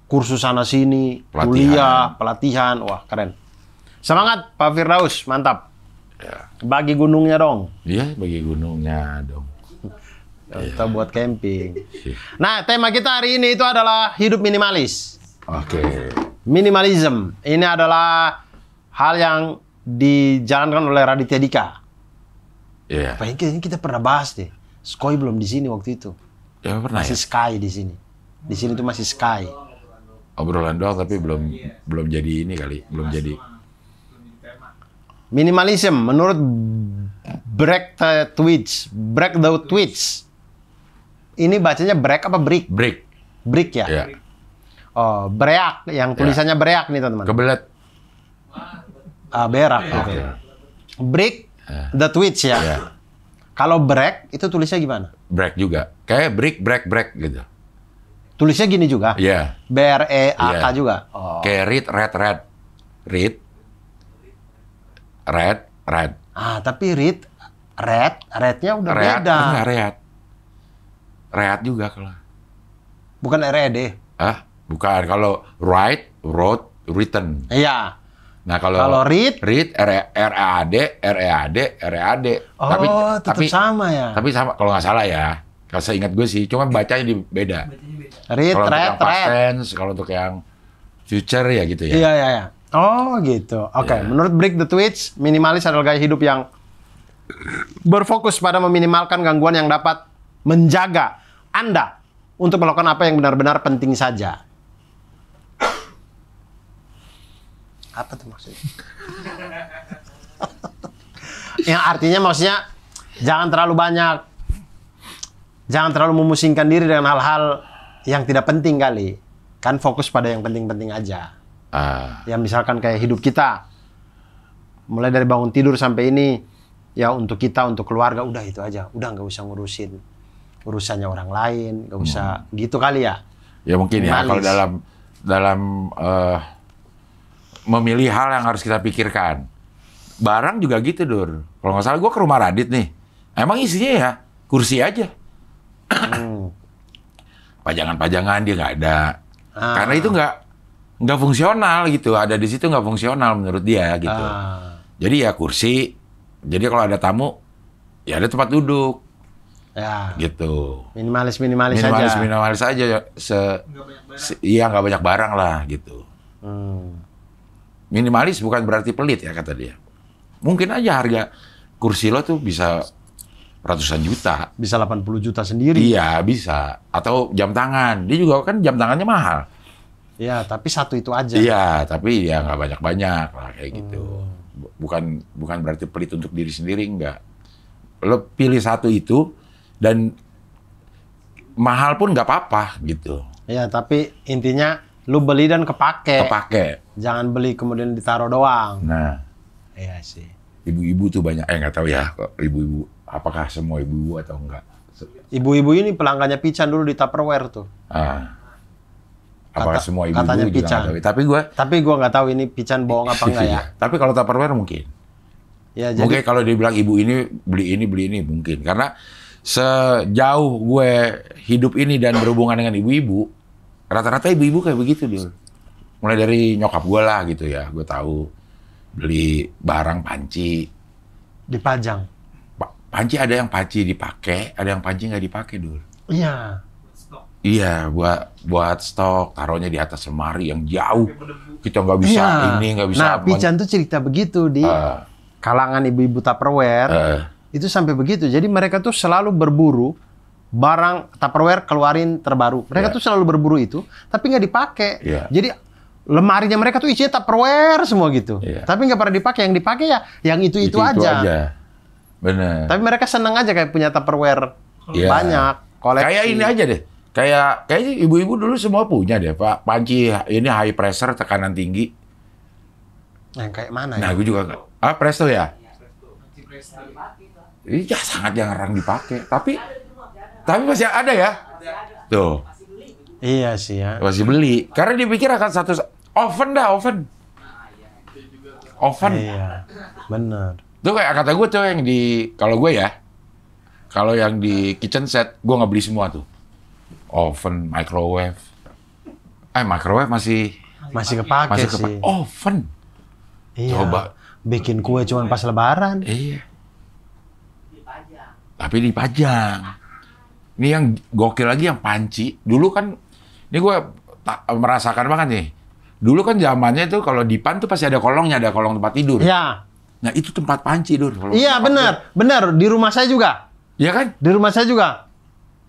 [SPEAKER 1] kursus sana sini, kuliah, pelatihan. Wah, keren. Semangat Pak Firdaus, mantap.
[SPEAKER 2] Ya.
[SPEAKER 1] Bagi gunungnya dong.
[SPEAKER 2] Iya, bagi gunungnya dong.
[SPEAKER 1] Kita buat camping. Nah, tema kita hari ini itu adalah hidup minimalis.
[SPEAKER 2] Oke.
[SPEAKER 1] Minimalism. Ini adalah hal yang dijalankan oleh Raditya Dika.
[SPEAKER 2] Iya.
[SPEAKER 1] Ini kita pernah bahas deh. Skoy belum di sini waktu itu.
[SPEAKER 2] Ya pernah
[SPEAKER 1] masih
[SPEAKER 2] ya?
[SPEAKER 1] Sky di sini. Di sini tuh masih Sky.
[SPEAKER 2] Obrolan doang tapi belum jadi ini kali, belum jadi.
[SPEAKER 1] Minimalism menurut Break the Tweets. Ini bacanya break apa break?
[SPEAKER 2] Break.
[SPEAKER 1] Break ya?
[SPEAKER 2] Ya.
[SPEAKER 1] Oh, break yang tulisannya break nih teman-teman.
[SPEAKER 2] Kebelet.
[SPEAKER 1] Berak. Oke. Break the Tweets ya.
[SPEAKER 2] Ya.
[SPEAKER 1] Kalau break itu tulisnya gimana?
[SPEAKER 2] Break juga. Kayak break gitu.
[SPEAKER 1] Tulisnya gini juga?
[SPEAKER 2] Iya.
[SPEAKER 1] BREAK
[SPEAKER 2] Iya.
[SPEAKER 1] juga? Oh.
[SPEAKER 2] Kayak read. Red.
[SPEAKER 1] Tapi rednya udah beda.
[SPEAKER 2] Enggak read. Read juga kalau.
[SPEAKER 1] Bukan RED.
[SPEAKER 2] Bukan. Kalau wrote, written.
[SPEAKER 1] Iya.
[SPEAKER 2] Nah kalau
[SPEAKER 1] read,
[SPEAKER 2] READ.
[SPEAKER 1] Oh, tetap sama ya.
[SPEAKER 2] Tapi sama kalau nggak salah ya. Kalau saya ingat gue sih, cuma bacanya beda.
[SPEAKER 1] Read,
[SPEAKER 2] kalau untuk yang past
[SPEAKER 1] red.
[SPEAKER 2] tense, kalau untuk yang future ya gitu ya.
[SPEAKER 1] Iya. Oh gitu. Oke.
[SPEAKER 2] Iya.
[SPEAKER 1] Menurut Break the Tweets, minimalis adalah gaya hidup yang berfokus pada meminimalkan gangguan yang dapat menjaga Anda untuk melakukan apa yang benar-benar penting saja. Apa tuh maksudnya? Yang artinya maksudnya jangan terlalu banyak, jangan terlalu memusingkan diri dengan hal-hal yang tidak penting kali. Kan fokus pada yang penting-penting aja. Ya misalkan kayak hidup kita, mulai dari bangun tidur sampai ini, ya untuk kita, untuk keluarga, udah itu aja. Udah nggak usah ngurusin urusannya orang lain, nggak usah gitu kali ya.
[SPEAKER 2] Ya mungkin ya kalau dalam memilih hal yang harus kita pikirkan. Barang juga gitu, Dur. Kalau nggak salah gue ke rumah Radit nih. Emang isinya ya kursi aja. Pajangan-pajangan dia nggak ada. Karena itu nggak fungsional gitu. Ada di situ nggak fungsional menurut dia gitu. Jadi ya kursi. Jadi kalau ada tamu, ya ada tempat duduk.
[SPEAKER 1] Ya.
[SPEAKER 2] Gitu.
[SPEAKER 1] Minimalis
[SPEAKER 2] aja. Iya nggak banyak barang lah gitu. Minimalis bukan berarti pelit ya kata dia. Mungkin aja harga kursi lo tuh bisa ratusan juta.
[SPEAKER 1] Bisa 80 juta sendiri.
[SPEAKER 2] Iya bisa. Atau jam tangan. Dia juga kan jam tangannya mahal.
[SPEAKER 1] Iya, tapi satu itu aja.
[SPEAKER 2] Iya, tapi ya nggak banyak-banyak lah kayak gitu. Bukan berarti pelit untuk diri sendiri, enggak. Lo pilih satu itu dan mahal pun nggak apa-apa gitu.
[SPEAKER 1] Iya, tapi intinya lu beli dan kepake. Jangan beli kemudian ditaruh doang.
[SPEAKER 2] Nah,
[SPEAKER 1] iya sih.
[SPEAKER 2] Ibu-ibu tuh banyak, nggak tahu ya, ibu-ibu, apakah semua ibu-ibu atau enggak.
[SPEAKER 1] Ibu-ibu ini pelanggannya Pican dulu di Tupperware tuh.
[SPEAKER 2] Apakah semua ibu-ibu
[SPEAKER 1] katanya
[SPEAKER 2] juga
[SPEAKER 1] Pican.
[SPEAKER 2] nggak tahu. Tapi
[SPEAKER 1] gue nggak tahu ini Pican bohong apa enggak ya.
[SPEAKER 2] Tapi kalau Tupperware mungkin.
[SPEAKER 1] Ya,
[SPEAKER 2] Mungkin kalau dia bilang ibu ini, beli ini, mungkin. Karena sejauh gue hidup ini dan berhubungan dengan ibu-ibu, rata-rata ibu-ibu kayak begitu dia. Mulai dari nyokap gue lah gitu ya, gue tahu. Beli barang panci.
[SPEAKER 1] Dipajang.
[SPEAKER 2] Panci ada yang panci dipakai, ada yang panci nggak dipakai dulu.
[SPEAKER 1] Iya.
[SPEAKER 2] Iya, buat stok, taruhnya di atas lemari yang jauh. Kita nggak bisa nggak bisa.
[SPEAKER 1] Nah, Pican tuh cerita begitu di kalangan ibu-ibu Tupperware. Itu sampai begitu. Jadi mereka tuh selalu berburu barang Tupperware keluarin terbaru. Mereka tuh selalu berburu itu, tapi nggak dipakai. Jadi lemarinya mereka tuh isinya Tupperware semua gitu. Tapi nggak pernah dipakai. Yang dipakai ya yang itu aja.
[SPEAKER 2] Bener.
[SPEAKER 1] Tapi mereka seneng aja kayak punya Tupperware banyak koleksi.
[SPEAKER 2] Kayak ini aja deh. Kayaknya ibu-ibu dulu semua punya deh, Pak. Panci ini high pressure, tekanan tinggi.
[SPEAKER 1] Yang kayak mana
[SPEAKER 2] Nah,
[SPEAKER 1] ya?
[SPEAKER 2] gue juga nggak. Presto ya? Iya, sangat jarang dipakai. Tapi masih ada ya? Tuh.
[SPEAKER 1] Iya sih ya.
[SPEAKER 2] Masih beli. Karena dipikir akan satu oven. Oven.
[SPEAKER 1] Iya, bener.
[SPEAKER 2] Tuh kayak kata gue tuh yang kalau gue ya, kalau yang di kitchen set, gue nggak beli semua tuh. Oven, microwave. Microwave masih
[SPEAKER 1] kepake sih.
[SPEAKER 2] Oven.
[SPEAKER 1] Iya.
[SPEAKER 2] Coba.
[SPEAKER 1] Bikin kue cuma pas lebaran.
[SPEAKER 2] Iya. Tapi dipajang. Ini yang gokil lagi yang panci. Dulu kan, ini gue merasakan banget nih. Dulu kan zamannya tuh kalau dipan tuh pasti ada kolongnya, ada kolong tempat tidur.
[SPEAKER 1] Iya.
[SPEAKER 2] Nah itu tempat panci, Dur.
[SPEAKER 1] Iya benar. Di rumah saya juga.
[SPEAKER 2] Iya kan?
[SPEAKER 1] Di rumah saya juga.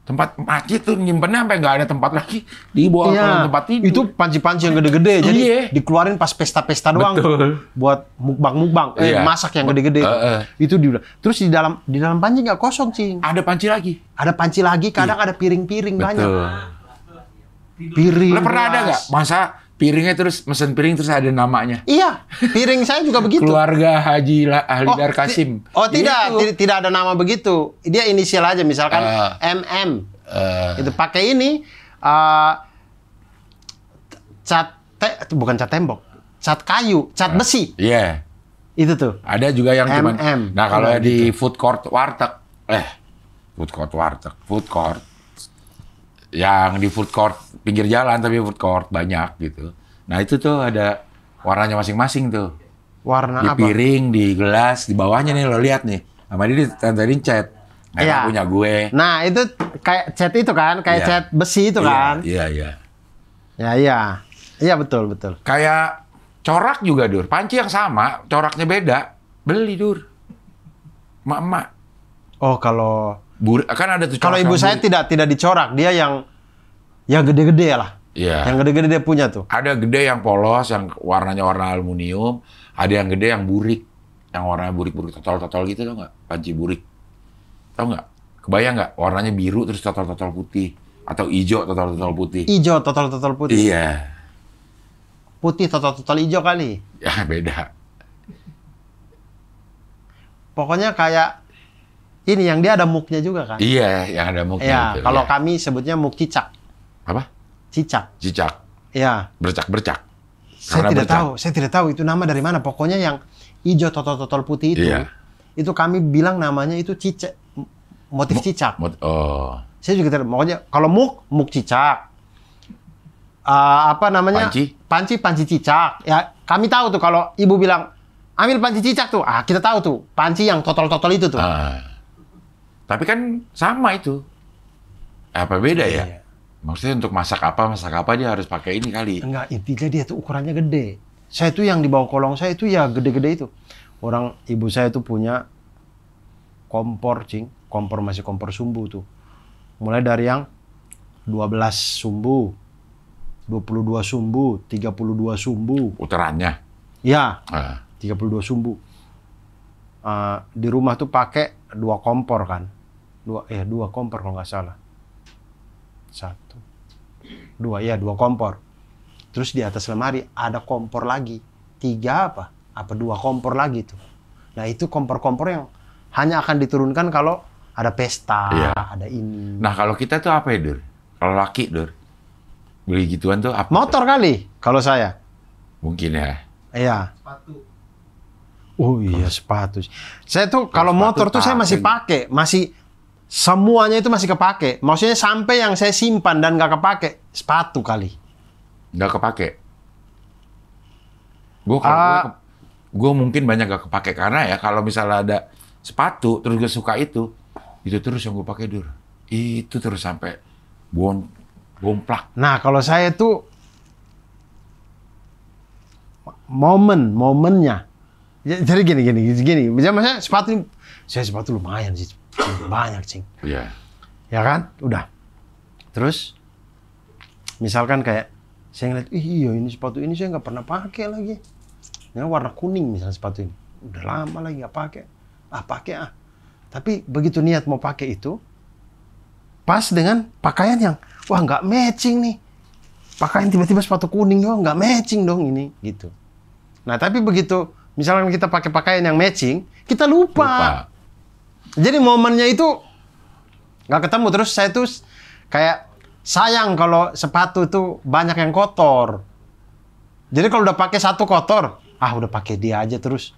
[SPEAKER 2] Tempat panci tuh nyimpennya sampai nggak ada tempat lagi. Dibawa ke tempat tidur.
[SPEAKER 1] Itu panci-panci yang gede-gede. Jadi dikeluarin pas pesta-pesta doang.
[SPEAKER 2] Betul.
[SPEAKER 1] Buat mukbang-mukbang. Masak yang gede-gede. Itu terus di dalam panci nggak kosong, Cing.
[SPEAKER 2] Ada panci lagi.
[SPEAKER 1] Ada panci lagi. Kadang ada piring-piring banyak.
[SPEAKER 2] Lo pernah ada nggak masa piringnya terus mesen piring terus ada namanya?
[SPEAKER 1] Iya, piring saya juga begitu.
[SPEAKER 2] Keluarga Haji Ahlidar Kasim.
[SPEAKER 1] Tidak ada nama begitu. Dia inisial aja, misalkan MM. Itu pakai ini bukan cat tembok, cat kayu, cat besi.
[SPEAKER 2] Iya.
[SPEAKER 1] Itu tuh.
[SPEAKER 2] Ada juga yang cuman. Nah kalau di
[SPEAKER 1] gitu.
[SPEAKER 2] food court yang di food court pinggir jalan tapi food court banyak gitu. Nah itu tuh ada warnanya masing-masing tuh.
[SPEAKER 1] Warna
[SPEAKER 2] di
[SPEAKER 1] apa?
[SPEAKER 2] Di piring, di gelas, di bawahnya nih lo lihat nih. Sama dia ditempelin cat. Nah, punya gue.
[SPEAKER 1] Nah itu kayak cat itu kan, kayak cat besi itu kan.
[SPEAKER 2] Iya.
[SPEAKER 1] Iya betul.
[SPEAKER 2] Kayak corak juga, Dur. Panci yang sama, coraknya beda. Beli, Dur. Emak-emak.
[SPEAKER 1] Oh kalau
[SPEAKER 2] kan ada tuh.
[SPEAKER 1] Kalau ibu saya tidak dicorak, dia yang gede-gede lah.
[SPEAKER 2] Iya.
[SPEAKER 1] Yang gede-gede dia punya tuh.
[SPEAKER 2] Ada gede yang polos, yang warnanya warna aluminium. Ada yang gede yang burik, yang warnanya burik-burik totol-totol gitu, tau nggak? Panci burik, tau nggak? Kebayang nggak? Warnanya biru terus totol-totol putih, atau hijau totol-totol putih?
[SPEAKER 1] Hijau totol-totol putih.
[SPEAKER 2] Iya.
[SPEAKER 1] Putih totol-totol hijau kali.
[SPEAKER 2] Ya beda.
[SPEAKER 1] Pokoknya kayak ini yang dia ada muknya juga kan?
[SPEAKER 2] Iya, yang ada muknya.
[SPEAKER 1] Iya,
[SPEAKER 2] itu,
[SPEAKER 1] kalau kami sebutnya muk cicak.
[SPEAKER 2] Apa?
[SPEAKER 1] Cicak. Iya.
[SPEAKER 2] Bercak-bercak.
[SPEAKER 1] Saya tidak tahu itu nama dari mana. Pokoknya yang hijau totol-totol putih itu, itu kami bilang namanya itu cicak, motif cicak. Saya juga tidak. Pokoknya kalau muk cicak. Apa namanya? Panci cicak. Ya, kami tahu tuh kalau ibu bilang ambil panci cicak tuh. Kita tahu tuh panci yang totol-totol itu tuh.
[SPEAKER 2] Tapi kan sama itu. Apa beda ya? Maksudnya untuk masak apa dia harus pakai ini kali.
[SPEAKER 1] Enggak, intinya dia tuh ukurannya gede. Saya tuh yang di bawah kolong saya itu ya gede-gede itu. Orang ibu saya tuh punya kompor, Cing. Masih kompor sumbu tuh. Mulai dari yang 12 sumbu. 22 sumbu, 32 sumbu.
[SPEAKER 2] Putarannya.
[SPEAKER 1] Ya, 32 sumbu. Di rumah tuh pakai 2 kompor kan. 2 kompor kalau nggak salah. 1, 2 kompor. Terus di atas lemari ada kompor lagi. 3 apa 2 kompor lagi tuh. Nah itu kompor-kompor yang hanya akan diturunkan kalau ada pesta, ada ini.
[SPEAKER 2] Nah kalau kita tuh apa ya, Dur? Kalau laki, Dur? Beli gituan tuh apa?
[SPEAKER 1] Motor kali, kalau saya.
[SPEAKER 2] Mungkin ya.
[SPEAKER 1] Iya. Sepatu. Oh iya, sepatu. Saya tuh kalau motor tuh saya masih pakai. Semuanya itu masih kepake. Maksudnya sampai yang saya simpan dan nggak kepake, sepatu kali.
[SPEAKER 2] Nggak kepake? Gue mungkin banyak gak kepake karena ya kalau misalnya ada sepatu terus gue suka itu terus yang gue pakai, Dur. Itu terus sampai bomplak.
[SPEAKER 1] Nah kalau saya tuh momennya. Jadi gini. Misalnya sepatu, saya sepatu lumayan sih, banyak cing.
[SPEAKER 2] Iya.
[SPEAKER 1] Ya kan, udah. Terus, misalkan kayak saya ngeliat, iya ini sepatu ini saya nggak pernah pakai lagi. Ini warna kuning misalnya sepatu ini, udah lama lagi nggak pakai. Pakai. Tapi begitu niat mau pakai itu, pas dengan pakaian yang, wah nggak matching nih. Pakaian tiba-tiba sepatu kuning doang, nggak matching dong ini, gitu. Nah tapi begitu, misalkan kita pakai pakaian yang matching, kita lupa. Jadi momennya itu nggak ketemu. Terus saya tuh kayak sayang kalau sepatu tuh banyak yang kotor. Jadi kalau udah pakai satu kotor, udah pakai dia aja terus.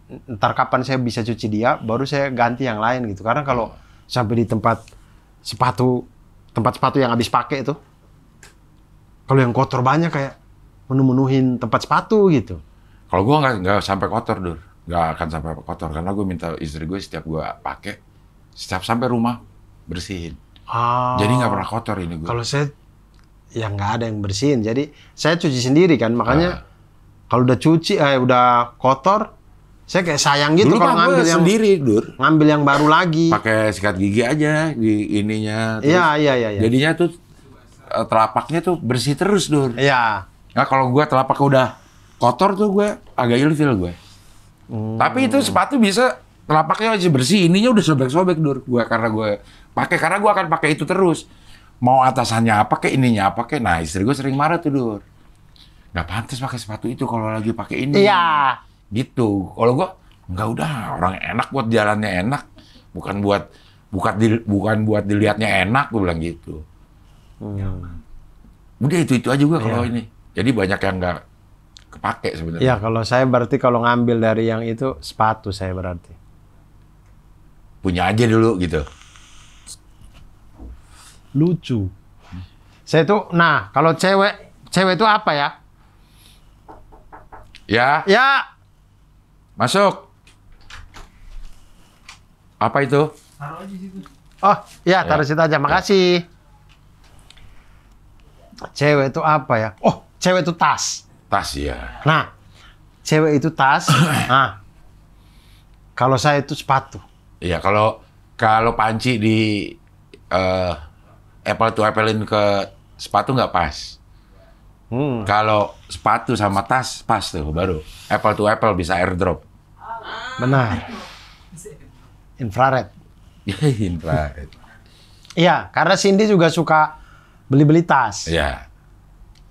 [SPEAKER 1] Ntar kapan saya bisa cuci dia, baru saya ganti yang lain gitu. Karena kalau sampai di tempat sepatu yang habis pakai itu, kalau yang kotor banyak kayak menuhin tempat sepatu gitu.
[SPEAKER 2] Kalau gue nggak sampai kotor, Dur. Nggak akan sampai kotor karena gue minta istri gue setiap gue pakai, setiap sampai rumah bersihin. Jadi nggak pernah kotor ini gue.
[SPEAKER 1] Kalau saya ya nggak ada yang bersihin, jadi saya cuci sendiri kan. Makanya kalau udah cuci, udah kotor, saya kayak sayang gitu kalau ngambil yang
[SPEAKER 2] sendiri, Dur.
[SPEAKER 1] Ngambil yang baru lagi.
[SPEAKER 2] Pakai sikat gigi aja di ininya.
[SPEAKER 1] Iya.
[SPEAKER 2] Jadinya tuh telapaknya tuh bersih terus, Dur.
[SPEAKER 1] Iya.
[SPEAKER 2] Nah kalau gue telapaknya udah kotor tuh gue agak ilfil gue. Tapi itu sepatu bisa telapaknya masih bersih, ininya udah sobek-sobek, Dur. Karena gue akan pakai itu terus. Mau atasannya apa kayak ininya apa kayak. Nah istri gue sering marah tuh, Dur. Nggak pantas pakai sepatu itu kalau lagi pakai ini.
[SPEAKER 1] Iya.
[SPEAKER 2] Gitu. Kalau gue nggak, udah orang enak buat jalannya enak, bukan buat dilihatnya enak, gue bilang gitu. Udah itu aja gue kalau ini. Jadi banyak yang nggak kepake sebenarnya.
[SPEAKER 1] Iya, kalau saya berarti kalau ngambil dari yang itu sepatu saya berarti.
[SPEAKER 2] Punya aja dulu gitu.
[SPEAKER 1] Lucu. Saya tuh, nah kalau cewek itu apa ya? Ya.
[SPEAKER 2] Masuk. Apa itu?
[SPEAKER 3] Taruh aja situ.
[SPEAKER 1] Oh, ya taruh situ aja. Makasih. Cewek itu apa ya? Oh, cewek itu tas.
[SPEAKER 2] Tas ya.
[SPEAKER 1] Nah, cewek itu tas. Nah, kalau saya itu sepatu.
[SPEAKER 2] Iya, kalau panci di apple to applein ke sepatu nggak pas. Kalau sepatu sama tas pas tuh baru. Apple to apple bisa airdrop.
[SPEAKER 1] Benar. Infrared.
[SPEAKER 2] Infrared.
[SPEAKER 1] Iya, karena Cindy juga suka beli-beli tas.
[SPEAKER 2] Iya.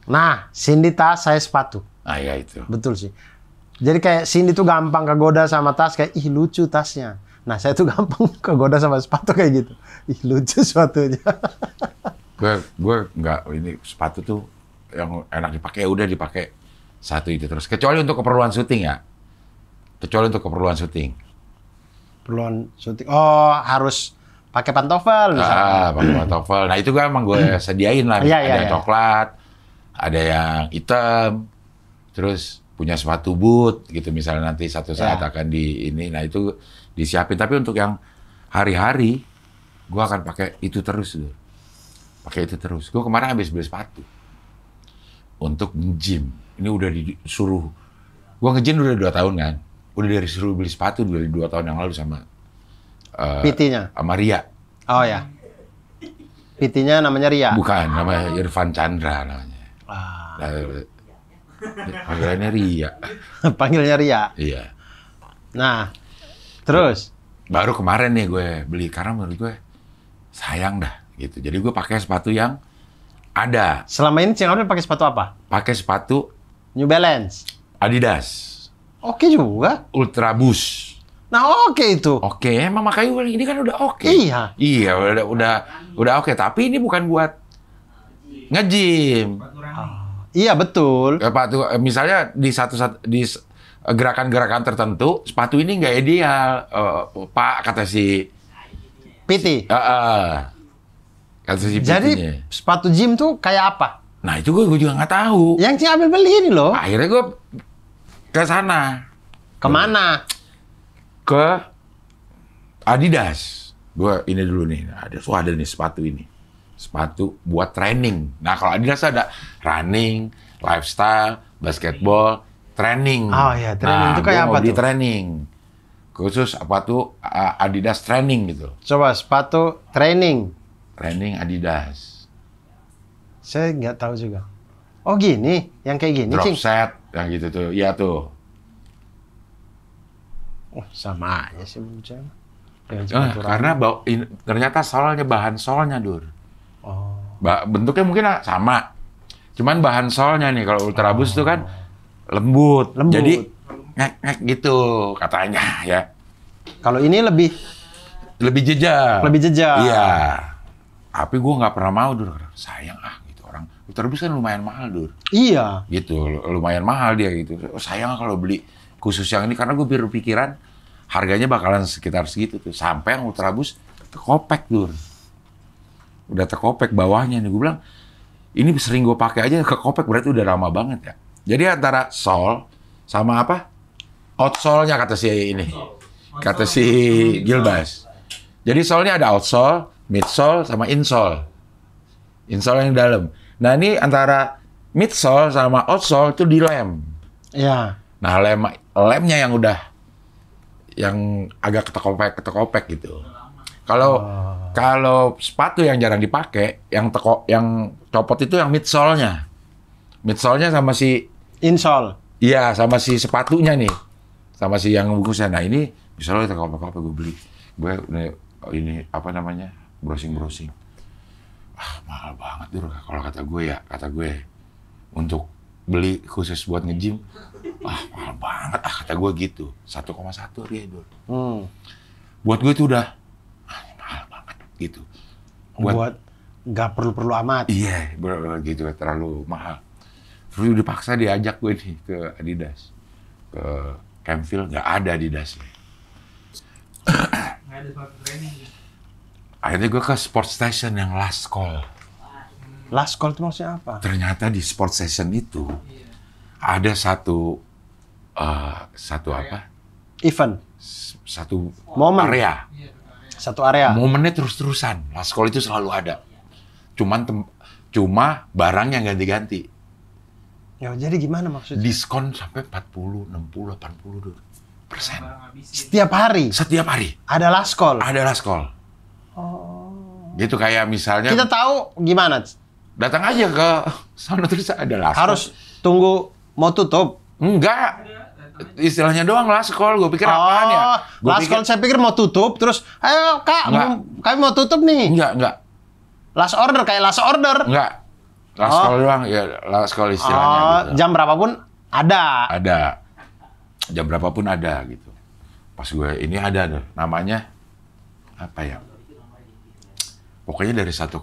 [SPEAKER 1] Nah, Cindy tas, saya sepatu.
[SPEAKER 2] Ya itu.
[SPEAKER 1] Betul sih. Jadi kayak Cindy tuh gampang kegoda sama tas, kayak ih lucu tasnya. Nah, saya tuh gampang kegoda sama sepatu kayak gitu. Ih lucu sepatunya.
[SPEAKER 2] gue nggak, ini sepatu tuh yang enak dipakai, udah dipakai satu itu terus. Kecuali untuk keperluan syuting ya. Kecuali untuk keperluan syuting.
[SPEAKER 1] Keperluan syuting. Oh, harus pakai pantofel misalnya.
[SPEAKER 2] Pakai pantofel. Nah, itu gue emang gue sediain lah. Ada coklat, ada yang hitam, terus punya sepatu boot gitu misalnya nanti satu saat akan di ini. Nah, itu disiapin. Tapi untuk yang hari-hari, gue akan pakai itu terus. Pakai itu terus. Gue kemarin habis beli sepatu untuk nge-gym. Ini udah disuruh. Gue nge-gym udah 2 tahun kan. Udah disuruh beli sepatu dari 2 tahun yang lalu sama
[SPEAKER 1] PT-nya?
[SPEAKER 2] sama Ria.
[SPEAKER 1] Oh ya. PT-nya namanya Ria.
[SPEAKER 2] Bukan, namanya Irfan Chandra namanya. Panggilannya Ria.
[SPEAKER 1] Panggilnya Ria.
[SPEAKER 2] Iya.
[SPEAKER 1] Nah, terus
[SPEAKER 2] Baru kemarin nih gue beli karena menurut gue sayang dah gitu. Jadi gue pakai sepatu yang ada.
[SPEAKER 1] selama ini Cing Abdul pakai sepatu apa?
[SPEAKER 2] Pakai sepatu
[SPEAKER 1] New Balance.
[SPEAKER 2] Adidas
[SPEAKER 1] Oke juga.
[SPEAKER 2] Ultra Boost.
[SPEAKER 1] Nah, oke itu.
[SPEAKER 2] Oke, emang makanya gue ini kan udah oke.
[SPEAKER 1] Iya.
[SPEAKER 2] Iya, udah oke. Tapi ini bukan buat nge-gym.
[SPEAKER 1] Iya, betul.
[SPEAKER 2] Sepatu misalnya di gerakan-gerakan tertentu sepatu ini nggak ideal, Pak, kata si
[SPEAKER 1] PT.
[SPEAKER 2] kata si
[SPEAKER 1] Jadi
[SPEAKER 2] PT-nya.
[SPEAKER 1] sepatu gym tuh kayak apa?
[SPEAKER 2] Nah itu gue juga nggak tahu.
[SPEAKER 1] Yang Cing Abdul beli ini loh.
[SPEAKER 2] Akhirnya gue ke sana.
[SPEAKER 1] Kemana?
[SPEAKER 2] Ke Adidas. Gue ini dulu nih, ada nih sepatu ini. Sepatu buat training. Nah kalau Adidas ada running, lifestyle, basketball, training.
[SPEAKER 1] Oh iya, training itu kayak
[SPEAKER 2] gua
[SPEAKER 1] apa
[SPEAKER 2] mau di
[SPEAKER 1] tuh?
[SPEAKER 2] training. Khusus apa tuh Adidas training gitu.
[SPEAKER 1] Coba sepatu training.
[SPEAKER 2] Training Adidas.
[SPEAKER 1] Saya nggak tahu juga. Oh gini, yang kayak gini,
[SPEAKER 2] Drop
[SPEAKER 1] Cing.
[SPEAKER 2] set, yang gitu tuh. Iya tuh.
[SPEAKER 1] Oh, sama aja sih menurut saya. Dengan sepatu
[SPEAKER 2] Karena ternyata bahan solnya, Dur.
[SPEAKER 1] Oh.
[SPEAKER 2] Bentuknya mungkin sama. Cuman bahan solnya nih, kalau Ultra Boost itu kan lembut.
[SPEAKER 1] Lembut.
[SPEAKER 2] Jadi ngek-ngek gitu katanya ya.
[SPEAKER 1] Kalau ini lebih
[SPEAKER 2] Lebih jejak.
[SPEAKER 1] jejak.
[SPEAKER 2] Iya. Tapi gue nggak pernah mau, Dur. Sayang gitu orang. Ultra Boost kan lumayan mahal, Dur.
[SPEAKER 1] Iya.
[SPEAKER 2] Gitu, lumayan mahal dia gitu. Sayang kalau beli khusus yang ini karena gue berpikiran harganya bakalan sekitar segitu tuh. Sampai yang Ultra Boost terkopek, Dur. Udah terkopek bawahnya nih. Gue bilang, ini sering gue pakai aja kekopek, berarti udah lama banget ya. Jadi antara sol sama apa? Outsole-nya kata si ini. Kata si Gilbas. Jadi solnya ada outsole, midsole, sama insole. Insole yang dalam. Nah ini antara midsole sama outsole itu dilem.
[SPEAKER 1] Iya.
[SPEAKER 2] Nah lemnya yang agak ketekopek gitu. Kalau sepatu yang jarang dipakai, yang copot itu yang midsole-nya. Midsole-nya sama si
[SPEAKER 1] Insole.
[SPEAKER 2] iya sama si sepatunya nih. Sama si yang bungkusnya. Nah ini bisa lo tekopek-kopek gue beli. Gue ini apa namanya? Browsing. Mahal banget tuh kalau kata gue untuk beli khusus buat nge-gym. Mahal banget kata gue gitu. 1,1 dia Dur. Buat gue itu udah mahal banget gitu.
[SPEAKER 1] Buat nggak perlu amat.
[SPEAKER 2] Iya, gitu terlalu mahal. Terus dipaksa diajak gue nih ke Adidas. Ke Campfield nggak ada Adidas.
[SPEAKER 5] Nggak ada sepatu training.
[SPEAKER 2] Akhirnya gue ke Sport Station yang Last Call.
[SPEAKER 1] Last call itu maksudnya apa?
[SPEAKER 2] Ternyata di Sport Station itu ada satu apa?
[SPEAKER 1] Event.
[SPEAKER 2] Satu
[SPEAKER 1] Momen.
[SPEAKER 2] area.
[SPEAKER 1] Satu area.
[SPEAKER 2] Momennya terus-terusan. Last Call itu selalu ada. Cuma barang yang ganti-ganti.
[SPEAKER 1] Ya jadi gimana maksudnya?
[SPEAKER 2] Diskon sampai 40, 60, 80 dulu. persen.
[SPEAKER 1] Setiap hari.
[SPEAKER 2] Setiap hari.
[SPEAKER 1] Ada last call.
[SPEAKER 2] Ada last call. Gitu kayak misalnya
[SPEAKER 1] Kita tahu gimana?
[SPEAKER 2] datang aja ke sana terus ada last call.
[SPEAKER 1] Harus tunggu mau tutup.
[SPEAKER 2] Enggak. Istilahnya doang last call. Gue pikir apaan ya? Gua
[SPEAKER 1] Last call saya pikir mau tutup terus ayo Kak, kami mau tutup nih.
[SPEAKER 2] Enggak.
[SPEAKER 1] Last order kayak last order.
[SPEAKER 2] Enggak. Last call doang. Ya last call istilahnya gitu.
[SPEAKER 1] Jam berapapun ada.
[SPEAKER 2] Ada. Jam berapapun ada gitu. Pas gue ini ada namanya apa ya? Pokoknya dari 1,1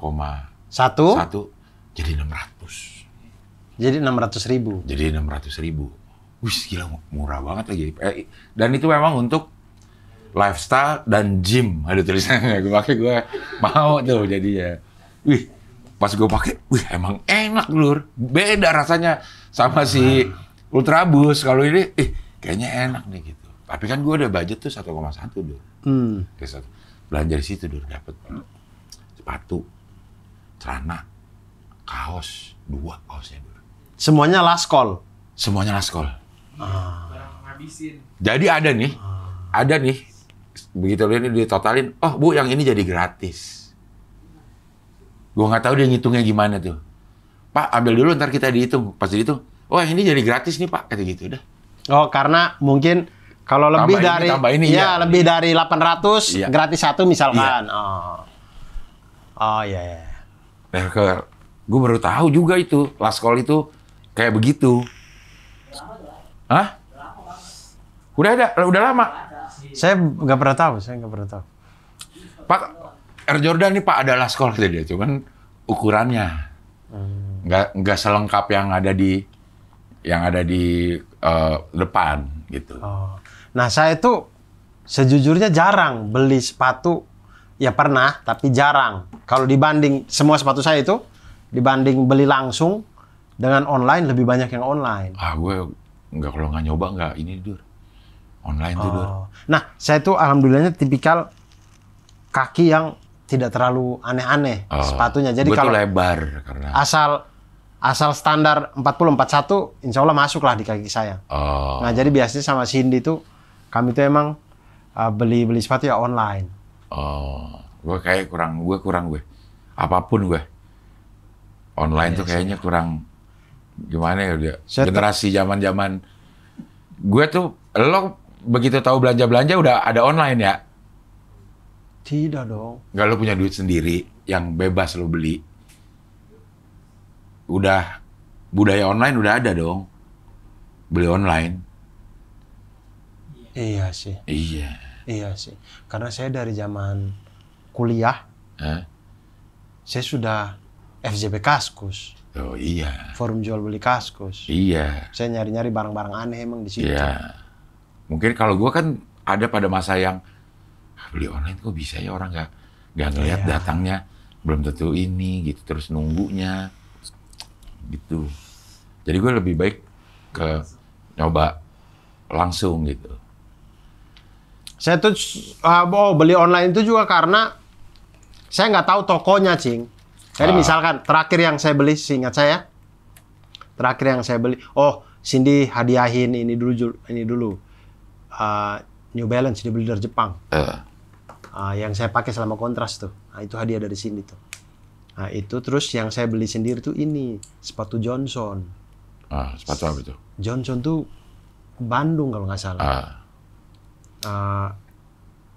[SPEAKER 2] jadi 600.
[SPEAKER 1] Jadi 600.000.
[SPEAKER 2] Jadi 600.000. Wih, gila murah banget lagi. Dan itu memang untuk lifestyle dan gym ada tulisannya. Gue pakai gue mau tuh jadinya. Wih, pas gue pakai, wih emang enak Lur. Beda rasanya sama si Ultra Boost. Kalau ini, kayaknya enak nih gitu. Tapi kan gue udah budget tuh 1,1 Dur. Belanja di situ Dur, dapet sepatu, celana, kaos, 2 kaosnya Dur.
[SPEAKER 1] Semuanya last call.
[SPEAKER 2] Semuanya last call.
[SPEAKER 5] Ngabisin.
[SPEAKER 2] Jadi ada nih, begitu ini ditotalin, oh Bu yang ini jadi gratis. Gue nggak tahu dia ngitungnya gimana tuh. Pak, ambil dulu ntar kita dihitung. Pas dihitung, wah ini jadi gratis nih Pak, kata gitu udah.
[SPEAKER 1] Oh, karena mungkin kalau lebih
[SPEAKER 2] tambah ini,
[SPEAKER 1] ya, lebih dari 800
[SPEAKER 2] iya.
[SPEAKER 1] gratis satu misalkan.
[SPEAKER 2] Iya.
[SPEAKER 1] Oh iya.
[SPEAKER 2] Nah, gue baru tahu juga itu, last call itu kayak begitu. Hah? Udah lama.
[SPEAKER 1] Saya nggak pernah tahu.
[SPEAKER 2] Pak, Air Jordan nih Pak ada last call kata dia, cuman ukurannya nggak selengkap yang ada di depan gitu.
[SPEAKER 1] Oh. Nah, saya tuh sejujurnya jarang beli sepatu. Ya pernah, tapi jarang. Kalau dibanding semua sepatu saya itu, dibanding beli langsung dengan online, lebih banyak yang online.
[SPEAKER 2] Gue kalau nggak nyoba nggak ini Dur. Online tuh Dur.
[SPEAKER 1] Nah, saya tuh alhamdulillahnya tipikal kaki yang tidak terlalu aneh-aneh sepatunya. Jadi
[SPEAKER 2] gue
[SPEAKER 1] kalau
[SPEAKER 2] tuh lebar karena
[SPEAKER 1] asal standar 40-41, insya Allah masuklah di kaki saya. Nah, jadi biasanya sama Cindy tuh kami tuh emang beli sepatu ya online.
[SPEAKER 2] Gue kayak kurang. Apapun gue. Online tuh kayaknya kurang gimana ya udah. Generasi zaman gue tuh, lo begitu tahu belanja udah ada online ya?
[SPEAKER 1] Tidak dong.
[SPEAKER 2] Nggak, lo punya duit sendiri yang bebas lo beli. Udah budaya online udah ada dong. Beli online.
[SPEAKER 1] Iya sih. Iya sih. Karena saya dari zaman kuliah, saya sudah FJB Kaskus.
[SPEAKER 2] Oh iya.
[SPEAKER 1] Forum jual beli Kaskus.
[SPEAKER 2] Iya.
[SPEAKER 1] Saya nyari-nyari barang-barang aneh emang di situ.
[SPEAKER 2] Iya. Mungkin kalau gua kan ada pada masa yang beli online kok bisa ya orang nggak ngelihat datangnya belum tentu ini gitu, terus nunggunya gitu. Jadi gue lebih baik ke nyoba langsung gitu.
[SPEAKER 1] Saya tuh beli online itu juga karena saya nggak tahu tokonya, Cing. Jadi misalkan terakhir yang saya beli, seingat saya, Cindy hadiahin ini dulu. New Balance dia beli dari Jepang. Yang saya pakai selama kontras tuh. Nah, itu hadiah dari Cindy tuh. Nah, itu terus yang saya beli sendiri tuh ini sepatu Johnson.
[SPEAKER 2] Sepatu apa itu?
[SPEAKER 1] Johnson tuh Bandung kalau nggak salah.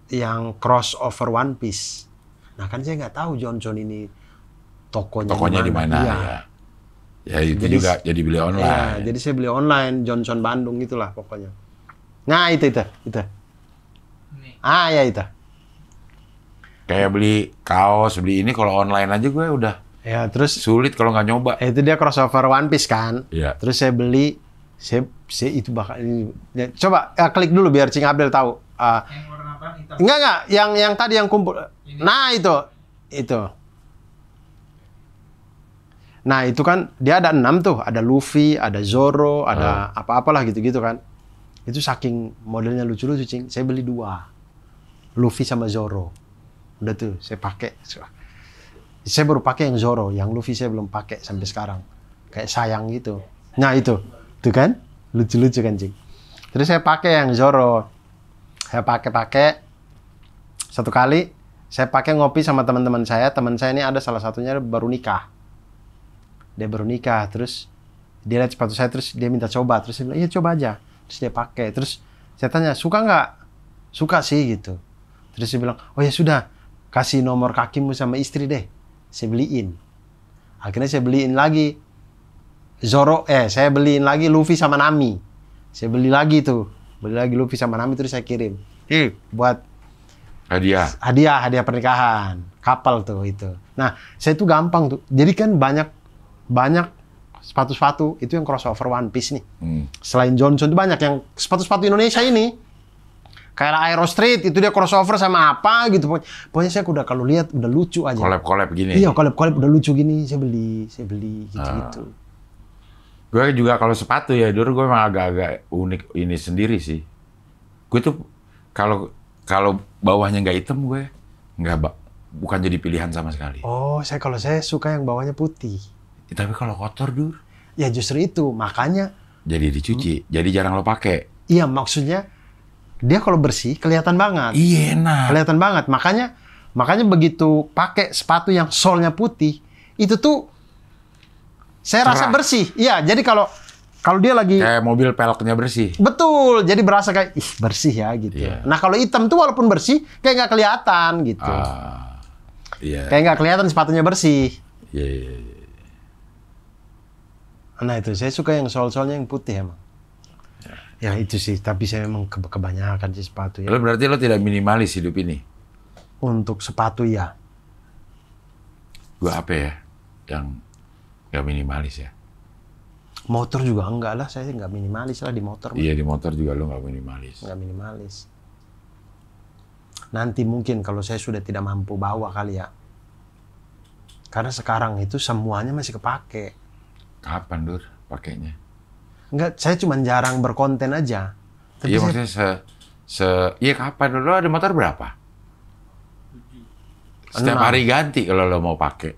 [SPEAKER 1] Yang crossover one piece. Nah, kan saya nggak tahu Johnson ini tokonya di mana.
[SPEAKER 2] Ya itu jadi, juga jadi beli online.
[SPEAKER 1] Ya, jadi saya beli online Johnson Bandung itulah pokoknya. Nah, itu. Ya itu.
[SPEAKER 2] Kayak beli kaos, beli ini kalau online aja gue udah.
[SPEAKER 1] Ya, terus
[SPEAKER 2] sulit kalau nggak nyoba.
[SPEAKER 1] Itu dia crossover one piece kan.
[SPEAKER 2] Iya.
[SPEAKER 1] Terus saya beli, saya itu bakal ini. Ya, coba klik dulu biar Cing Abdel tahu.
[SPEAKER 5] Yang warna apa? Hitam.
[SPEAKER 1] Enggak, yang tadi yang kumpul. Ini. Nah, itu. Nah, itu kan dia ada 6 tuh, ada Luffy, ada Zoro, ada apa-apalah gitu-gitu kan. Itu saking modelnya lucu-lucu, Cing. Saya beli 2. Luffy sama Zoro. Udah tuh, saya pakai. Saya baru pakai yang Zoro, yang Luffy saya belum pakai sampai sekarang. Kayak sayang gitu. Nah, itu. Tuh kan? Lucu-lucu kan, Cing. Terus saya pakai yang Zoro. Saya pakai. Satu kali saya pakai ngopi sama teman-teman saya. Teman saya ini ada salah satunya baru nikah. Dia baru nikah, terus dia lihat sepatu saya, terus dia minta coba. Terus saya bilang, iya coba aja. Terus dia pakai. Terus saya tanya, suka nggak? Suka sih gitu. Terus dia bilang, oh ya sudah, kasih nomor kakimu sama istri deh. Saya beliin. Akhirnya saya beliin lagi Zoro, saya beliin lagi Luffy sama Nami. Saya beli lagi tuh. Beli lagi Luffy sama Nami, terus saya kirim. Buat hadiah pernikahan. Couple tuh itu. Nah, saya tuh gampang tuh. Jadi kan banyak sepatu-sepatu itu yang crossover one piece nih. Selain Johnson tuh banyak yang sepatu-sepatu Indonesia ini. Kayak Aero Street itu dia crossover sama apa gitu. Pokoknya saya udah kalau lihat udah lucu aja.
[SPEAKER 2] Collab gini.
[SPEAKER 1] Iya, collab udah lucu gini, saya beli gitu.
[SPEAKER 2] Gue juga kalau sepatu ya, dulu gue emang agak-agak unik ini sendiri sih. Gue tuh kalau bawahnya nggak hitam gue bukan jadi pilihan sama sekali.
[SPEAKER 1] Oh, kalau saya suka yang bawahnya putih.
[SPEAKER 2] Ya, tapi kalau kotor, Dur.
[SPEAKER 1] Ya justru itu, makanya.
[SPEAKER 2] Jadi dicuci, jadi jarang lo pakai.
[SPEAKER 1] Iya, maksudnya dia kalau bersih kelihatan banget.
[SPEAKER 2] Iya, enak.
[SPEAKER 1] Kelihatan banget, makanya begitu pakai sepatu yang solnya putih, itu tuh saya rasa bersih. Iya, jadi kalau dia lagi
[SPEAKER 2] kayak mobil peleknya bersih.
[SPEAKER 1] Betul, jadi berasa kayak ih bersih ya gitu.
[SPEAKER 2] Iya.
[SPEAKER 1] Nah kalau hitam tuh walaupun bersih kayak nggak kelihatan gitu.
[SPEAKER 2] Iya.
[SPEAKER 1] Kayak nggak kelihatan sepatunya bersih.
[SPEAKER 2] Iya.
[SPEAKER 1] Nah itu saya suka yang sol-solnya yang putih emang. Ya itu sih, tapi saya memang kebanyakan sih sepatu ya.
[SPEAKER 2] Lo berarti lo tidak minimalis hidup ini?
[SPEAKER 1] Untuk sepatu ya.
[SPEAKER 2] Gua apa ya yang nggak minimalis ya?
[SPEAKER 1] Motor juga enggak lah, saya nggak minimalis lah di motor.
[SPEAKER 2] Iya di motor juga lo nggak minimalis.
[SPEAKER 1] Nggak minimalis. Nanti mungkin kalau saya sudah tidak mampu bawa kali ya. Karena sekarang itu semuanya masih kepake.
[SPEAKER 2] Kapan Dur pakainya?
[SPEAKER 1] Enggak, saya cuma jarang berkonten aja. Tapi
[SPEAKER 2] Iya
[SPEAKER 1] saya,
[SPEAKER 2] maksudnya iya kapan lo ada motor berapa? Setiap
[SPEAKER 1] 6.
[SPEAKER 2] hari ganti kalau lo mau pakai.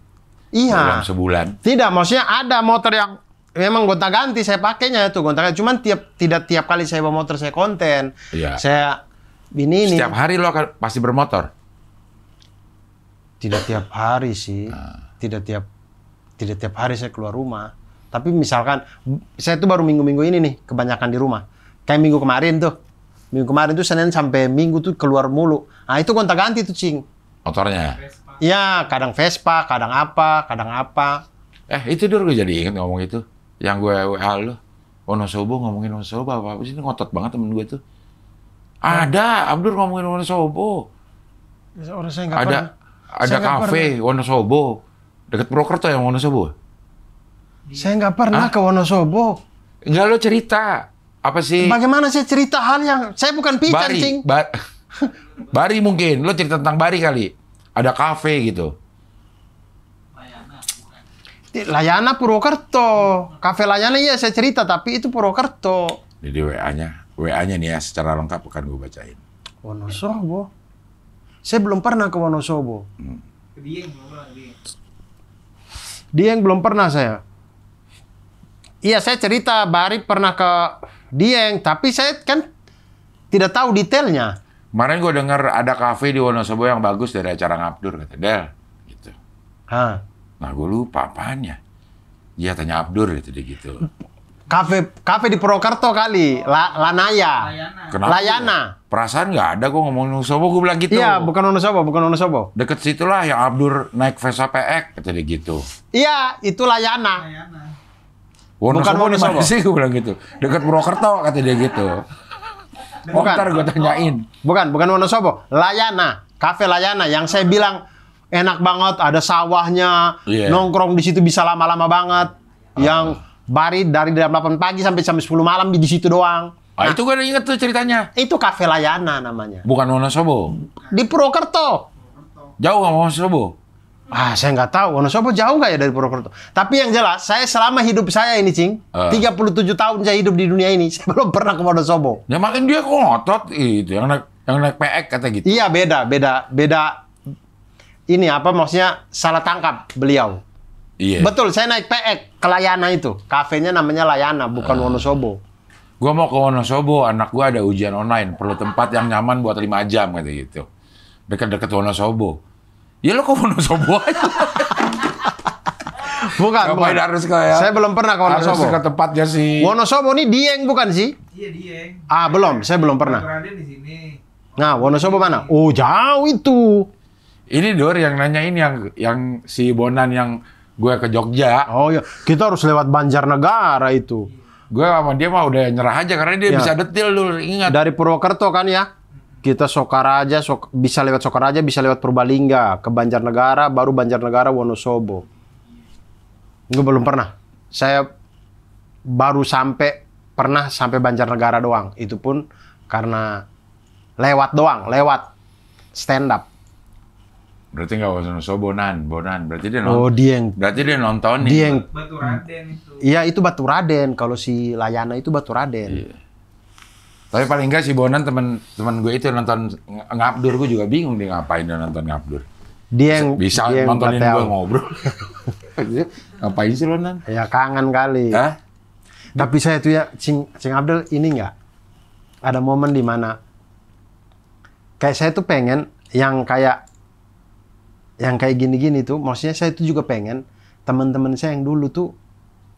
[SPEAKER 1] Iya.
[SPEAKER 2] Dalam sebulan.
[SPEAKER 1] Tidak, maksudnya ada motor yang memang gonta-ganti saya pakainya itu gonta-ganti. Cuman tidak tiap kali saya bawa motor saya konten.
[SPEAKER 2] Iya.
[SPEAKER 1] Saya ini.
[SPEAKER 2] Setiap hari lo akan pasti bermotor.
[SPEAKER 1] Tidak tiap hari sih. Tidak tiap hari saya keluar rumah. Tapi misalkan saya tuh baru minggu-minggu ini nih kebanyakan di rumah. Kayak minggu kemarin tuh. Minggu kemarin tuh Senin sampai Minggu tuh keluar mulu. Nah, itu gonta-ganti tuh, Cing.
[SPEAKER 2] Motornya.
[SPEAKER 1] Ya, kadang Vespa, kadang apa.
[SPEAKER 2] Itu Dur gue jadi inget ngomong itu. Yang gue WA lo. Wonosobo ngomongin Wonosobo apa sih, ini ngotot banget temen gue tuh. Ada, Abdur ngomongin Wonosobo.
[SPEAKER 1] Orang saya nggak pernah.
[SPEAKER 2] Ada kafe Wonosobo. Dekat Purwokerto yang Wonosobo.
[SPEAKER 1] Saya nggak pernah ke Wonosobo.
[SPEAKER 2] Enggak, lo cerita. Apa sih?
[SPEAKER 1] Bagaimana saya cerita hal yang... Saya bukan pican, Cing.
[SPEAKER 2] Bari mungkin. Lo cerita tentang Bari kali. Ada kafe gitu.
[SPEAKER 1] Layana Purwokerto. Kafe Layana iya saya cerita, tapi itu Purwokerto.
[SPEAKER 2] Jadi WA-nya nih ya secara lengkap akan gue bacain.
[SPEAKER 1] Wonosobo. Saya belum pernah ke Wonosobo. Dieng belum pernah saya. Iya, saya cerita Bari pernah ke Dieng, tapi saya kan tidak tahu detailnya.
[SPEAKER 2] Kemarin gue dengar ada kafe di Wonosobo yang bagus dari acara Ngabdur, kata Del. Gitu. Nah, gue lupa apanya. Dia tanya Abdur gitu dia gitu.
[SPEAKER 1] Kafe di Purwokerto kali, Lanaya.
[SPEAKER 2] Kenapa?
[SPEAKER 1] Layana.
[SPEAKER 2] Perasaan nggak ada gue ngomongin Wonosobo, gue bilang gitu.
[SPEAKER 1] Iya, bukan Wonosobo.
[SPEAKER 2] Deket situlah yang Abdur naik Vespa PX, kata dia gitu.
[SPEAKER 1] Iya, itu Layana.
[SPEAKER 2] Wonosobo
[SPEAKER 1] Bukan
[SPEAKER 2] di mana
[SPEAKER 1] Wonosobo.
[SPEAKER 2] sih, gue bilang gitu. Deket Purwokerto, kata dia gitu.
[SPEAKER 1] Bukan.
[SPEAKER 2] Ntar gue tanyain.
[SPEAKER 1] Bukan Wonosobo. Layana, Kafe Layana yang saya bilang enak banget, ada sawahnya, nongkrong di situ bisa lama-lama banget. Yang Bari dari jam 8 pagi sampai jam 10 malam di situ doang.
[SPEAKER 2] Itu gue udah inget tuh ceritanya.
[SPEAKER 1] Itu Kafe Layana namanya.
[SPEAKER 2] Bukan Wonosobo.
[SPEAKER 1] Di Purwokerto.
[SPEAKER 2] Jauh nggak Wonosobo?
[SPEAKER 1] Saya nggak tahu. Wonosobo jauh nggak ya dari Purwokerto? Tapi yang jelas, saya selama hidup saya ini, Cing, 37 tahun saya hidup di dunia ini, saya belum pernah ke Wonosobo.
[SPEAKER 2] Ya makin dia ngotot itu, yang naik PX kata gitu.
[SPEAKER 1] Iya, beda. Ini apa maksudnya salah tangkap beliau.
[SPEAKER 2] Iya.
[SPEAKER 1] Betul, saya naik PX ke Layana itu. Kafenya namanya Layana, bukan Wonosobo.
[SPEAKER 2] Gua mau ke Wonosobo, anak gua ada ujian online, perlu tempat yang nyaman buat 5 jam kata gitu. Dekat-dekat Wonosobo. Ya lo ke Wonosobo aja.
[SPEAKER 1] Bukan.
[SPEAKER 2] Harus kayak.
[SPEAKER 1] Saya belum pernah ke Wonosobo.
[SPEAKER 2] Harus ke tempatnya sih.
[SPEAKER 1] Wonosobo ini Dieng bukan sih?
[SPEAKER 5] Iya, Dieng.
[SPEAKER 1] Belum, saya belum pernah.
[SPEAKER 5] Raden di sini.
[SPEAKER 1] Nah, Wonosobo mana? Oh, jauh itu.
[SPEAKER 2] Ini Dor yang nanyain yang si Bonan yang gue ke Jogja.
[SPEAKER 1] Oh iya, kita harus lewat Banjarnegara itu.
[SPEAKER 2] Gue sama dia mah udah nyerah aja karena dia bisa detil dulu, ingat.
[SPEAKER 1] Dari Purwokerto kan ya. Kita Sokaraja, bisa lewat Sokaraja, bisa lewat Purbalingga, ke Banjarnegara, baru Banjarnegara Wonosobo. Gue belum pernah. Saya baru pernah sampai Banjarnegara doang. Itu pun karena lewat stand up.
[SPEAKER 2] Berarti nggak Wonosobo, Bonan. Berarti dia nonton.
[SPEAKER 1] Oh, Dieng.
[SPEAKER 2] Berarti dia nonton nih.
[SPEAKER 1] Dieng.
[SPEAKER 5] Batu Raden itu.
[SPEAKER 1] Iya, itu Batu Raden. Kalau si Layana itu Batu Raden.
[SPEAKER 2] Iya. Tapi paling nggak si Bonan teman gue itu nonton Ngabdur, gue juga bingung dia ngapain dia nonton Ngabdur.
[SPEAKER 1] Dieng
[SPEAKER 2] bisa
[SPEAKER 1] Dieng
[SPEAKER 2] nontonin
[SPEAKER 1] Bateau.
[SPEAKER 2] gue ngobrol. Ngapain sih lo, Nan?
[SPEAKER 1] Ya kangen kali.
[SPEAKER 2] Hah?
[SPEAKER 1] Tapi saya tuh ya, Cing Abdul ini nggak ada momen di mana kayak saya tuh pengen yang kayak gini-gini tuh, maksudnya saya tuh juga pengen teman-teman saya yang dulu tuh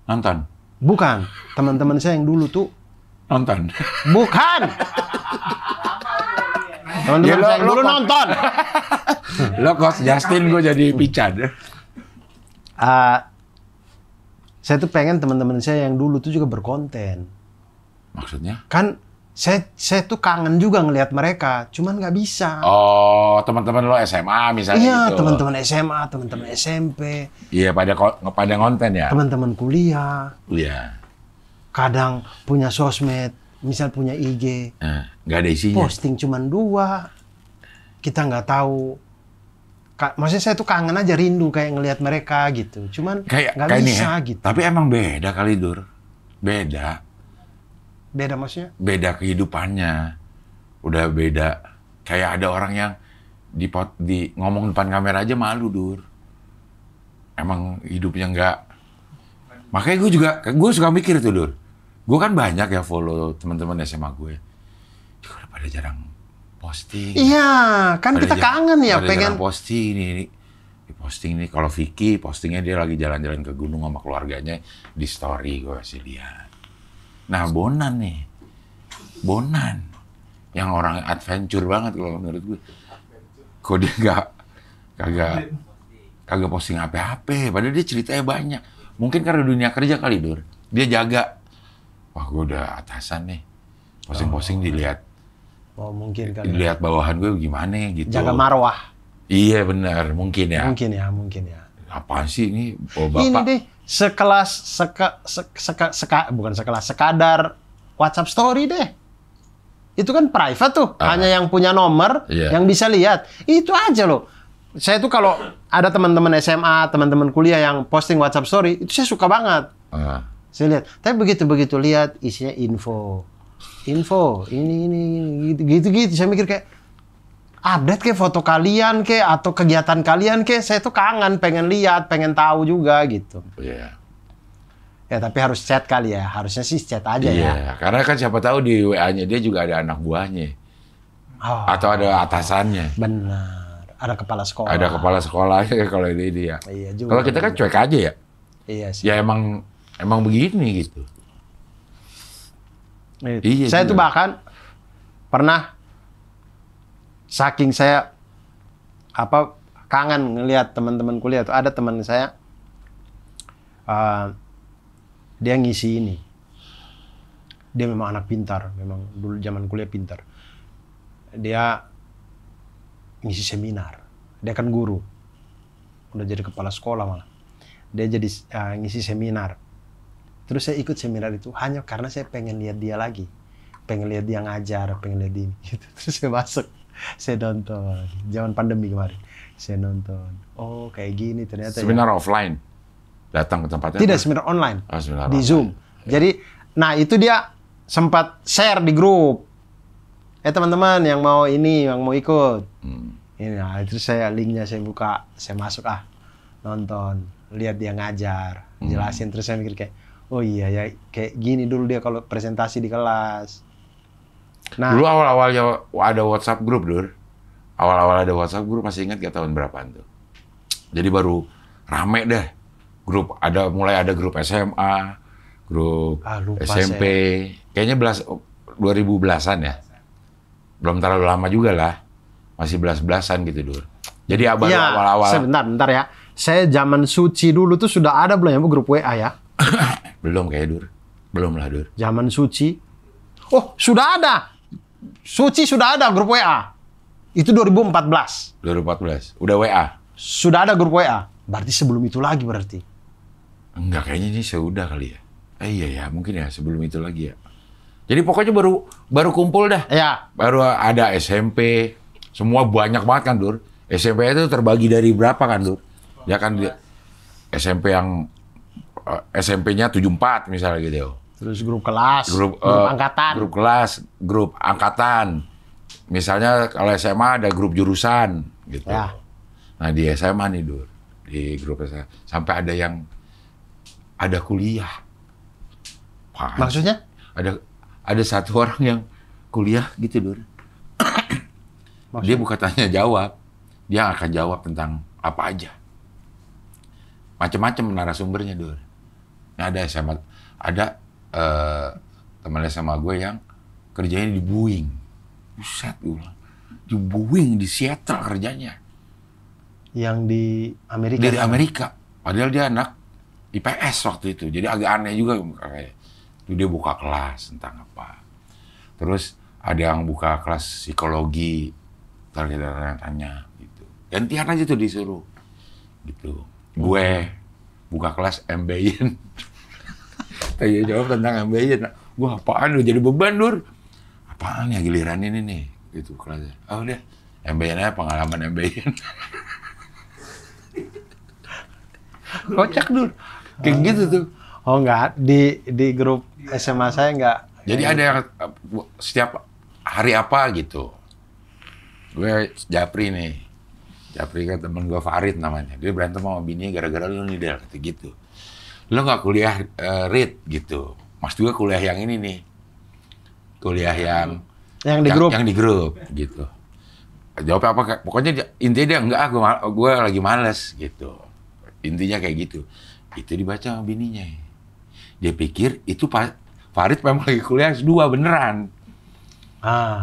[SPEAKER 2] Nonton.
[SPEAKER 1] bukan, teman-teman saya yang dulu tuh
[SPEAKER 2] Nonton.
[SPEAKER 1] bukan. Teman-teman
[SPEAKER 2] Ya,
[SPEAKER 1] saya yang dulu nonton.
[SPEAKER 2] Lo Coach Justin gue jadi pican.
[SPEAKER 1] Saya tuh pengen teman-teman saya yang dulu tuh juga berkonten.
[SPEAKER 2] Maksudnya?
[SPEAKER 1] Kan saya tuh kangen juga ngelihat mereka, cuman nggak bisa.
[SPEAKER 2] Oh, teman-teman lo SMA misalnya
[SPEAKER 1] Iya,
[SPEAKER 2] gitu.
[SPEAKER 1] teman-teman SMA, teman-teman SMP,
[SPEAKER 2] Iya, pada konten ya.
[SPEAKER 1] teman-teman kuliah,
[SPEAKER 2] Iya.
[SPEAKER 1] kadang punya sosmed, misal punya IG,
[SPEAKER 2] Nah, nggak ada isinya.
[SPEAKER 1] posting cuman 2. Kita nggak tahu. Maksudnya saya tuh kangen aja, rindu kayak ngelihat mereka gitu. Cuman
[SPEAKER 2] Kayak
[SPEAKER 1] nggak
[SPEAKER 2] ini
[SPEAKER 1] bisa
[SPEAKER 2] ya.
[SPEAKER 1] gitu.
[SPEAKER 2] Tapi emang beda kali, Dur. Beda
[SPEAKER 1] Maksudnya?
[SPEAKER 2] beda kehidupannya. Udah beda. Kayak ada orang yang di ngomong depan kamera aja malu, Dur. Emang hidupnya nggak. Makanya gue suka mikir tuh, Dur. Gue kan banyak ya follow teman-teman SMA gue. Juga udah pada jarang posting.
[SPEAKER 1] Iya, kan kita kangen ya,
[SPEAKER 2] pada
[SPEAKER 1] pengen.
[SPEAKER 2] jarang posting ini. Di posting nih, kalau Vicky postingnya dia lagi jalan-jalan ke gunung sama keluarganya di story gue kasih lihat. Nah, Bonan nih. Bonan. Yang orang adventure banget kalau menurut gue. Kok dia kagak posting apa-apa. Padahal dia ceritanya banyak. Mungkin karena dunia kerja kali, Dur. Dia jaga. Wah, gue udah atasan nih. Posting-posting dilihat.
[SPEAKER 1] Oh, mungkin kali.
[SPEAKER 2] Dilihat bawahan gue gimana gitu.
[SPEAKER 1] Jaga marwah.
[SPEAKER 2] Iya, benar. Mungkin ya.
[SPEAKER 1] Mungkin ya.
[SPEAKER 2] Apaan sih ini? Oh, Bapak.
[SPEAKER 1] Ini deh, sekadar WhatsApp story deh. Itu kan private tuh, hanya yang punya nomor yang bisa lihat. Itu aja loh. Saya tuh kalau ada teman-teman SMA, teman-teman kuliah yang posting WhatsApp story, itu saya suka banget. Saya lihat. Tapi begitu lihat isinya info, ini gitu. Saya mikir kayak update kayak foto kalian kayak atau kegiatan kalian kayak, saya tuh kangen, pengen lihat, pengen tahu juga gitu.
[SPEAKER 2] Iya.
[SPEAKER 1] Ya tapi harus chat kali ya, harusnya sih chat aja ya.
[SPEAKER 2] Iya, karena kan siapa tahu di WA-nya dia juga ada anak buahnya.
[SPEAKER 1] Oh,
[SPEAKER 2] Atau ada atasannya.
[SPEAKER 1] benar, ada kepala sekolah.
[SPEAKER 2] Ada kepala sekolahnya kalau ini dia.
[SPEAKER 1] Iya juga.
[SPEAKER 2] Kalau kita kan cuek aja ya.
[SPEAKER 1] Iya sih.
[SPEAKER 2] Ya emang begini gitu. Iya
[SPEAKER 1] Saya
[SPEAKER 2] juga.
[SPEAKER 1] tuh bahkan pernah saking saya kangen ngelihat teman-teman kuliah tuh, ada teman saya dia ngisi ini. Dia memang anak pintar, memang dulu zaman kuliah pintar. Dia ngisi seminar. Dia kan guru. Udah jadi kepala sekolah malah. Dia jadi ngisi seminar. Terus saya ikut seminar itu hanya karena saya pengen lihat dia lagi. Pengen lihat dia ngajar, pengen lihat ini. Gitu. Terus saya masuk. Saya nonton. Zaman pandemi kemarin. Saya nonton. Oh, kayak gini ternyata.
[SPEAKER 2] Seminar offline. Datang ke tempatnya.
[SPEAKER 1] Tidak, seminar online.
[SPEAKER 2] Oh, seminar
[SPEAKER 1] di
[SPEAKER 2] online.
[SPEAKER 1] Zoom. Jadi, nah itu dia sempat share di grup. Teman-teman yang mau ini, yang mau ikut. Ini, nah, itu saya linknya saya buka, saya masuk nonton, lihat dia ngajar, jelasin, terus saya mikir kayak, oh iya ya, kayak gini dulu dia kalau presentasi di kelas. Nah,
[SPEAKER 2] Dulu awal-awalnya ada WhatsApp group, Dur. Awal-awal ada WhatsApp group, masih ingat gak tahun berapaan tuh? Jadi baru rame deh. Grup mulai ada grup SMA, grup
[SPEAKER 1] lupa
[SPEAKER 2] SMP. Kayaknya 2010-an ya. Belum terlalu lama juga lah. Masih 11-an gitu, Dur. Jadi baru
[SPEAKER 1] ya,
[SPEAKER 2] awal-awal.
[SPEAKER 1] Bentar ya. Saya zaman suci dulu tuh sudah ada belum ya grup WA ya?
[SPEAKER 2] Belum kayak, Dur. Belum lah, Dur.
[SPEAKER 1] Zaman suci. Oh, sudah ada. Suci sudah ada grup WA. Itu 2014.
[SPEAKER 2] 2014. Udah WA?
[SPEAKER 1] Sudah ada grup WA. Berarti sebelum itu lagi berarti.
[SPEAKER 2] Enggak, kayaknya ini sudah kali ya. Iya ya, mungkin ya sebelum itu lagi ya. Jadi pokoknya baru kumpul dah.
[SPEAKER 1] Ya.
[SPEAKER 2] Baru ada SMP. Semua banyak banget kan, Dur. SMP itu terbagi dari berapa kan, Dur? Ya kan SMP yang SMP-nya 74 misalnya gitu.
[SPEAKER 1] Terus grup kelas, grup angkatan.
[SPEAKER 2] Grup kelas, grup angkatan. Misalnya kalau SMA ada grup jurusan gitu.
[SPEAKER 1] Ya.
[SPEAKER 2] Nah di SMA nih, Dur. Di grup SMA. Sampai ada kuliah. Apaan?
[SPEAKER 1] Maksudnya?
[SPEAKER 2] Ada satu orang yang kuliah gitu, Dur. Dia bukan tanya jawab. Dia akan jawab tentang apa aja. macam-macam narasumbernya, Dur. Nah, ada teman SMA gue yang kerjanya di Boeing. Buset, gue bilang. Di Boeing, di Seattle kerjanya.
[SPEAKER 1] Yang di Amerika?
[SPEAKER 2] Dari Amerika. Padahal dia anak IPS waktu itu. Jadi agak aneh juga. Kayak itu dia buka kelas tentang apa. Terus ada yang buka kelas psikologi. Ntar kita tanya gitu. Gantian aja tuh disuruh. Gitu. Gue buka kelas MBN. Tanya jawab tentang MBN. Gue apaan lu jadi beban, Dur? Apaan ya giliran ini nih? Gitu kelasnya. Oh udah, MBN aja, pengalaman MBN. Kocak, Dur. Kayak gitu tuh.
[SPEAKER 1] Oh enggak, di grup SMA saya enggak.
[SPEAKER 2] Jadi ada yang setiap hari apa gitu. Gue Japri nih. Japri kan temen gue Farid namanya. Dia berantem sama bininya gara-gara lu nih, Del. Kata gitu. Lu nggak kuliah Rit gitu. Mas juga kuliah yang ini nih. Kuliah yang
[SPEAKER 1] di grup.
[SPEAKER 2] Yang di grup gitu. Jawab apa? Pokoknya intinya dia enggak, gue lagi males gitu. Intinya kayak gitu. Itu dibaca sama bininya. Dia pikir itu Farid memang lagi kuliah S2 beneran.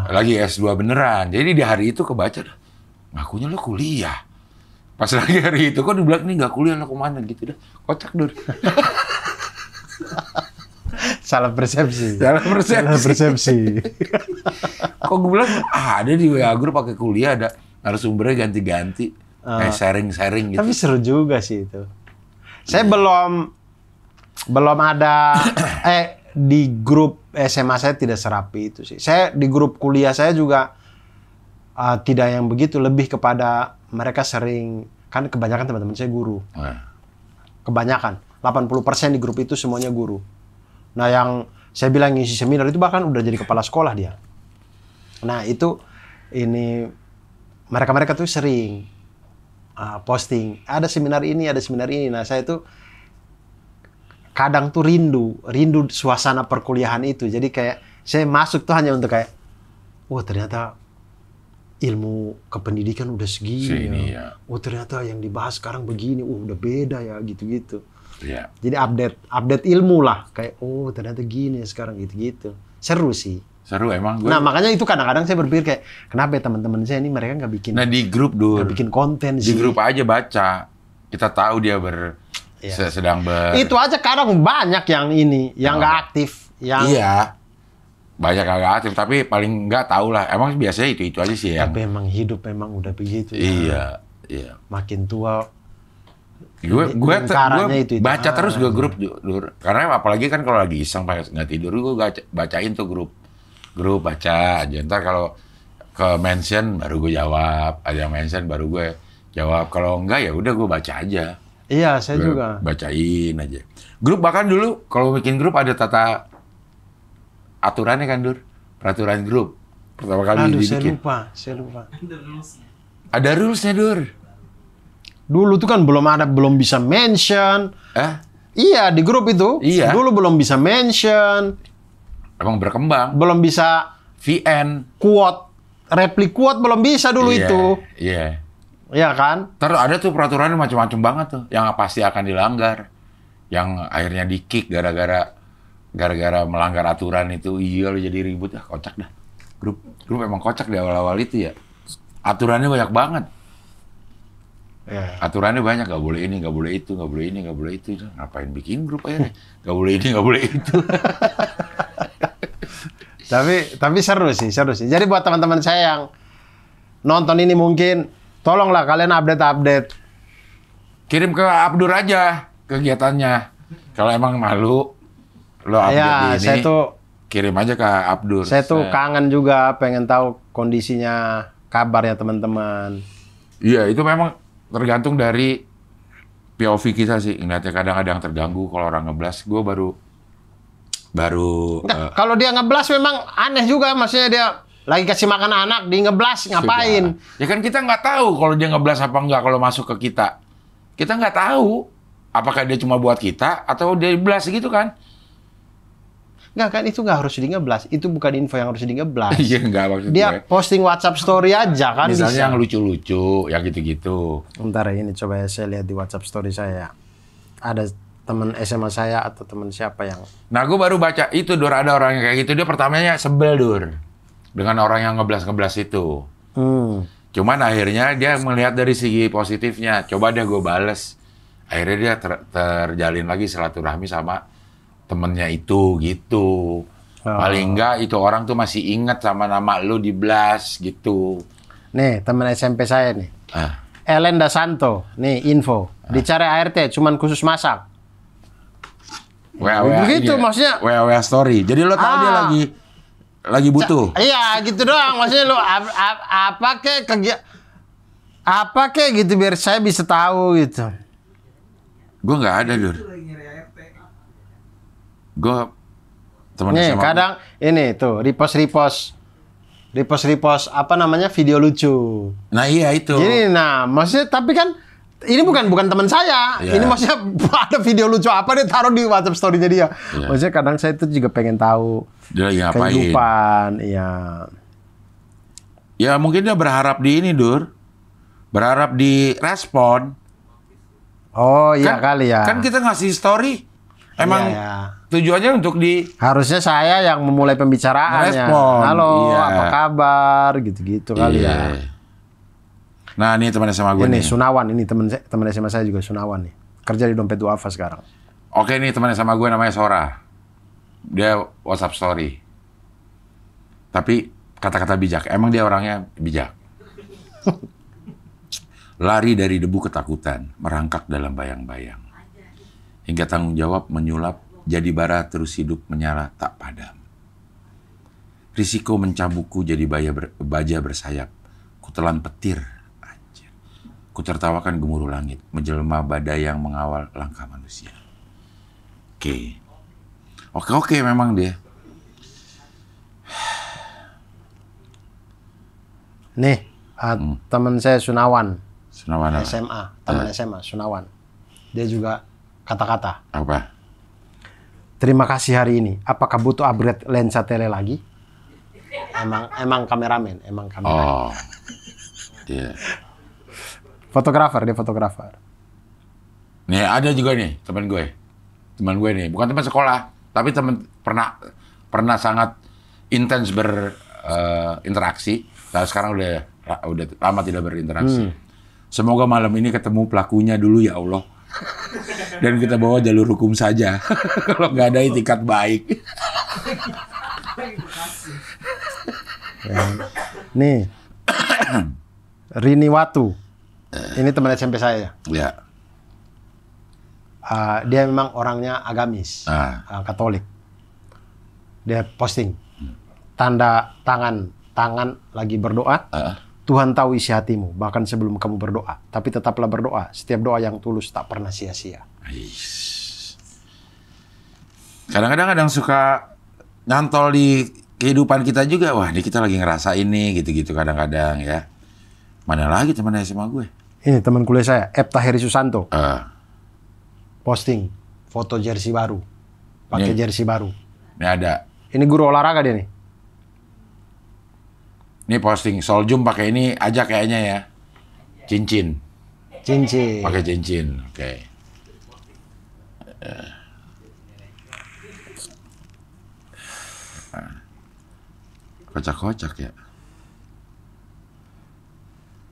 [SPEAKER 2] Lagi S2 beneran. Jadi di hari itu kebaca, ngakunya lo kuliah. Pas lagi hari itu kok dibilang nih nggak kuliah, lo kemana gitu dah. Kocak, Dur.
[SPEAKER 1] Salah persepsi.
[SPEAKER 2] Kok gue bilang ada di WA grup pakai kuliah, ada narasumbernya ganti-ganti. Sharing-sharing gitu.
[SPEAKER 1] Tapi seru juga sih itu. Saya belum ada di grup SMA saya tidak serapi itu sih. Saya di grup kuliah saya juga tidak yang begitu, lebih kepada mereka sering, kan kebanyakan teman-teman saya guru. Kebanyakan 80% di grup itu semuanya guru. Nah, yang saya bilang ngisi seminar itu bahkan udah jadi kepala sekolah dia. Nah, itu ini mereka tuh sering posting, ada seminar ini, ada seminar ini. Nah, saya tuh kadang tuh rindu suasana perkuliahan itu. Jadi kayak saya masuk tuh hanya untuk kayak, wah ternyata ilmu kependidikan udah segini ya. Oh ternyata yang dibahas sekarang begini, udah beda ya, gitu-gitu.
[SPEAKER 2] Yeah.
[SPEAKER 1] Jadi update ilmu lah, kayak oh ternyata gini ya sekarang, gitu-gitu. Seru sih.
[SPEAKER 2] Seru emang gue.
[SPEAKER 1] Nah makanya itu kadang-kadang saya berpikir kayak, kenapa ya teman-teman saya ini mereka nggak bikin.
[SPEAKER 2] Nah di grup Dur.
[SPEAKER 1] Nggak bikin konten
[SPEAKER 2] Di
[SPEAKER 1] sih.
[SPEAKER 2] grup aja baca. Kita tahu dia sedang
[SPEAKER 1] Itu aja kadang banyak yang ini, yang nggak aktif.
[SPEAKER 2] Iya. Banyak kagak aktif, tapi paling nggak tahu lah. Emang biasanya itu aja sih yang.
[SPEAKER 1] Tapi emang hidup emang udah begitu.
[SPEAKER 2] Iya.
[SPEAKER 1] Makin tua.
[SPEAKER 2] Gue
[SPEAKER 1] itu.
[SPEAKER 2] Baca terus gue grup Dur. Karena apalagi kan kalau lagi iseng pas nggak tidur, gue bacain tuh grup baca aja. Ntar kalau ke mention baru gue jawab, ada yang mention baru gue jawab. Kalau enggak ya udah gue baca aja.
[SPEAKER 1] Iya, saya
[SPEAKER 2] Gue
[SPEAKER 1] juga.
[SPEAKER 2] bacain aja. Grup bahkan dulu kalau bikin grup ada tata aturannya kan, Dur. Peraturan grup. Pertama kali dibikin.
[SPEAKER 1] Saya lupa.
[SPEAKER 2] Ada rulesnya, Dur.
[SPEAKER 1] Dulu tuh kan belum bisa mention. Iya, di grup itu.
[SPEAKER 2] Iya.
[SPEAKER 1] Dulu belum bisa mention.
[SPEAKER 2] Emang berkembang.
[SPEAKER 1] Belum bisa
[SPEAKER 2] VN.
[SPEAKER 1] replik quote belum bisa dulu itu.
[SPEAKER 2] Iya.
[SPEAKER 1] Iya kan?
[SPEAKER 2] Terus ada tuh peraturannya macam-macam banget tuh, yang pasti akan dilanggar. Yang akhirnya di-kick gara-gara melanggar aturan itu. Iya, lo jadi ribut ya, kocak dah. Grup emang kocak di awal-awal itu ya. Aturannya banyak banget. Aturannya banyak, nggak boleh ini, nggak boleh itu, nggak boleh ini, nggak boleh itu. Ngapain bikin grup akhirnya? Nggak boleh ini, nggak boleh itu.
[SPEAKER 1] Tapi seru sih. Jadi buat teman-teman saya yang nonton ini mungkin, tolonglah kalian update.
[SPEAKER 2] Kirim ke Abdur aja kegiatannya. Kalau emang malu, lo update ini.
[SPEAKER 1] Saya tuh
[SPEAKER 2] kirim aja ke Abdur.
[SPEAKER 1] Saya tuh kangen juga, pengen tahu kondisinya, kabarnya teman-teman.
[SPEAKER 2] Iya, itu memang tergantung dari POV kita sih. Ngeliatnya kadang ada yang terganggu kalau orang ngeblas. Gue baru
[SPEAKER 1] kalau dia ngeblas memang aneh juga, maksudnya dia lagi kasih makan anak, di ngeblas ngapain?
[SPEAKER 2] Ya kan kita nggak tahu kalau dia ngeblas apa enggak kalau masuk ke kita. Kita nggak tahu apakah dia cuma buat kita atau dia blast gitu kan?
[SPEAKER 1] Nggak kan, itu nggak harus di ngeblas. Itu bukan info yang harus di ngeblas.
[SPEAKER 2] Iya, nggak maksud
[SPEAKER 1] dia
[SPEAKER 2] gue.
[SPEAKER 1] posting WhatsApp story aja kan.
[SPEAKER 2] Misalnya
[SPEAKER 1] bisa.
[SPEAKER 2] Yang lucu-lucu, yang gitu-gitu.
[SPEAKER 1] Bentar ini coba saya lihat di WhatsApp story saya. ada teman SMA saya atau teman siapa yang...
[SPEAKER 2] Nah, gue baru baca itu, Dur, ada orang yang kayak gitu. Dia pertamanya sebel, Dur, dengan orang yang ngeblas-ngeblas itu. Cuman akhirnya dia melihat dari segi positifnya. Coba deh gue bales. Akhirnya dia terjalin lagi silaturahmi sama temennya itu, gitu. Paling enggak itu orang tuh masih inget sama nama lu di blast, gitu.
[SPEAKER 1] Nih, teman SMP saya nih. Ellen Dasanto, nih info. Dicari ART, cuman khusus masak. Begitu maksudnya.
[SPEAKER 2] WA story. Jadi lo tahu dia lagi butuh.
[SPEAKER 1] Iya, gitu doang. Maksudnya lo apa kek gitu biar saya bisa tahu gitu.
[SPEAKER 2] Gue nggak ada, Dur. Gue teman
[SPEAKER 1] nih,
[SPEAKER 2] sama
[SPEAKER 1] kadang ini tuh repost apa namanya video lucu.
[SPEAKER 2] Nah iya itu.
[SPEAKER 1] Ini maksudnya tapi kan ini bukan teman saya.
[SPEAKER 2] Yeah.
[SPEAKER 1] Ini maksudnya ada video lucu apa dia taruh di WhatsApp story-nya dia. Yeah. Maksudnya kadang saya itu juga pengen tahu
[SPEAKER 2] dia lagi ngapain.
[SPEAKER 1] Kehidupan, iya.
[SPEAKER 2] Ya mungkin dia berharap di ini, Dur. Berharap di respon.
[SPEAKER 1] Oh iya kali ya.
[SPEAKER 2] Kan kita ngasih story. Emang tujuannya untuk
[SPEAKER 1] harusnya saya yang memulai pembicaraannya.
[SPEAKER 2] Respon.
[SPEAKER 1] Halo, apa kabar? Gitu-gitu kali ya.
[SPEAKER 2] Nah, ini teman SMA gue nih.
[SPEAKER 1] Sunawan, ini teman SMA saya juga Sunawan nih. Kerja di Dompet Duafa sekarang.
[SPEAKER 2] Oke, nih teman SMA gue namanya Sora. Dia WhatsApp story. Tapi kata-kata bijak. Emang dia orangnya bijak. Lari dari debu ketakutan, merangkak dalam bayang-bayang. Hingga tanggung jawab menyulap, jadi bara terus hidup menyala tak padam. Risiko mencambukku jadi baja bersayap. Kutelan petir, anjir. Kutertawakan gemuruh langit, menjelma badai yang mengawal langkah manusia. Oke, memang dia.
[SPEAKER 1] Nih, teman saya Sunawan
[SPEAKER 2] SMA,
[SPEAKER 1] teman SMA Sunawan. Dia juga kata-kata.
[SPEAKER 2] Apa?
[SPEAKER 1] Terima kasih hari ini. Apakah butuh upgrade lensa tele lagi? Emang kameramen.
[SPEAKER 2] Oh, iya.
[SPEAKER 1] Dia fotografer.
[SPEAKER 2] Nih ada juga nih teman gue nih, bukan teman sekolah, tapi teman pernah sangat intens berinteraksi. Nah, sekarang udah lama tidak berinteraksi. Semoga malam ini ketemu pelakunya dulu ya Allah. Dan kita bawa jalur hukum saja. Kalau nggak ada itikat baik.
[SPEAKER 1] Nih, Rini Watu. Ini teman SMP saya.
[SPEAKER 2] Ya.
[SPEAKER 1] Dia memang orangnya agamis, Katolik. Dia posting tanda tangan lagi berdoa. Tuhan tahu isi hatimu, bahkan sebelum kamu berdoa. Tapi tetaplah berdoa. Setiap doa yang tulus tak pernah sia-sia.
[SPEAKER 2] Kadang-kadang suka nyantol di kehidupan kita juga. Wah, ini kita lagi ngerasa ini, gitu-gitu kadang-kadang ya. Mana lagi teman SMA gue?
[SPEAKER 1] Ini teman kuliah saya, Epta Heri Susanto. Posting foto jersey baru. Pakai jersey baru.
[SPEAKER 2] Ini ada.
[SPEAKER 1] Ini guru olahraga dia nih.
[SPEAKER 2] Ini posting Soljum pakai ini aja kayaknya ya. Cincin. Pakai cincin. Oke. Kocak-kocak ya.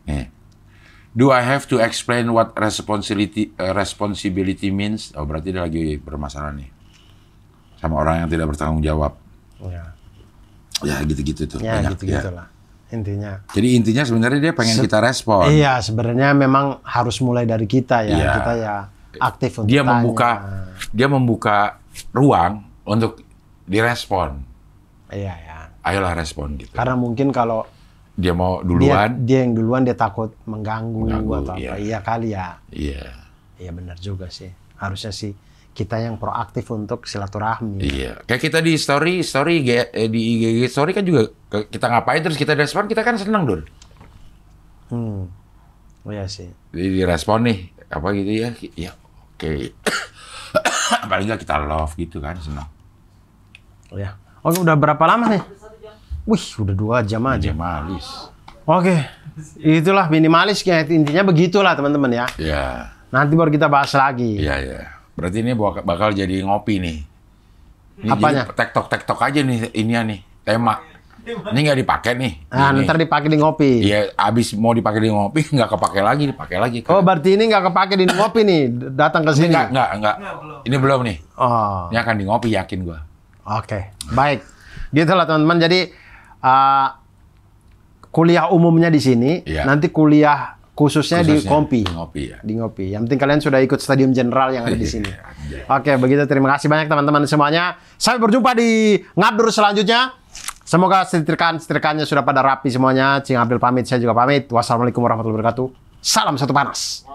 [SPEAKER 2] Nih. Do I have to explain what responsibility means? Oh, berarti dia lagi bermasalah nih. Sama orang yang tidak bertanggung jawab. Ya gitu-gitu tuh.
[SPEAKER 1] Ya gitu-gitulah. Intinya.
[SPEAKER 2] Jadi intinya sebenarnya dia pengen kita respon.
[SPEAKER 1] Iya, sebenarnya memang harus mulai dari kita ya. Iya. Kita ya aktif untuk
[SPEAKER 2] dia membuka ruang untuk direspon.
[SPEAKER 1] Iya ya.
[SPEAKER 2] Ayolah respon gitu.
[SPEAKER 1] Karena mungkin kalau
[SPEAKER 2] dia mau duluan,
[SPEAKER 1] dia yang duluan dia takut mengganggu atau
[SPEAKER 2] iya.
[SPEAKER 1] apa. Iya kali ya.
[SPEAKER 2] Iya.
[SPEAKER 1] Iya benar juga sih. Harusnya sih kita yang proaktif untuk silaturahmi.
[SPEAKER 2] Iya. Kayak kita di story di IG story kan juga kita ngapain terus kita respon, kita kan senang, Dur.
[SPEAKER 1] Oh iya sih.
[SPEAKER 2] Di respon nih apa gitu ya. Ya oke. Paling nggak kita love gitu kan, senang.
[SPEAKER 1] Oh ya. Oke, udah berapa lama nih? Wih, udah 2 jam aja.
[SPEAKER 2] Minimalis.
[SPEAKER 1] Oke. Itulah minimalis, intinya begitulah teman-teman ya.
[SPEAKER 2] Iya.
[SPEAKER 1] Nanti baru kita bahas lagi.
[SPEAKER 2] Iya. Berarti ini bakal jadi ngopi nih. Ini
[SPEAKER 1] Apanya?
[SPEAKER 2] Jadi tektok aja nih ininya nih, tema. Ini nggak dipakai nih.
[SPEAKER 1] Nah, ntar dipakai di ngopi.
[SPEAKER 2] Iya, abis mau dipakai di ngopi nggak kepake lagi, dipakai lagi.
[SPEAKER 1] Oh, berarti ini nggak kepake di ngopi nih, datang ke sini.
[SPEAKER 2] Enggak. Ini belum nih.
[SPEAKER 1] Oh.
[SPEAKER 2] Ini akan di ngopi, yakin gua.
[SPEAKER 1] Oke, baik. Gitulah teman-teman. Jadi kuliah umumnya di sini,
[SPEAKER 2] Iya.
[SPEAKER 1] nanti kuliah khususnya di Kompi.
[SPEAKER 2] Di ngopi ya.
[SPEAKER 1] Di Ngopi. Yang penting kalian sudah ikut Stadium Jenderal yang ada di sini. Oke, begitu. Terima kasih banyak teman-teman semuanya. Sampai berjumpa di Ngabdur selanjutnya. Semoga setrika-setrikannya sudah pada rapi semuanya. Cing Abdul pamit, saya juga pamit. Wassalamualaikum warahmatullahi wabarakatuh. Salam satu panas.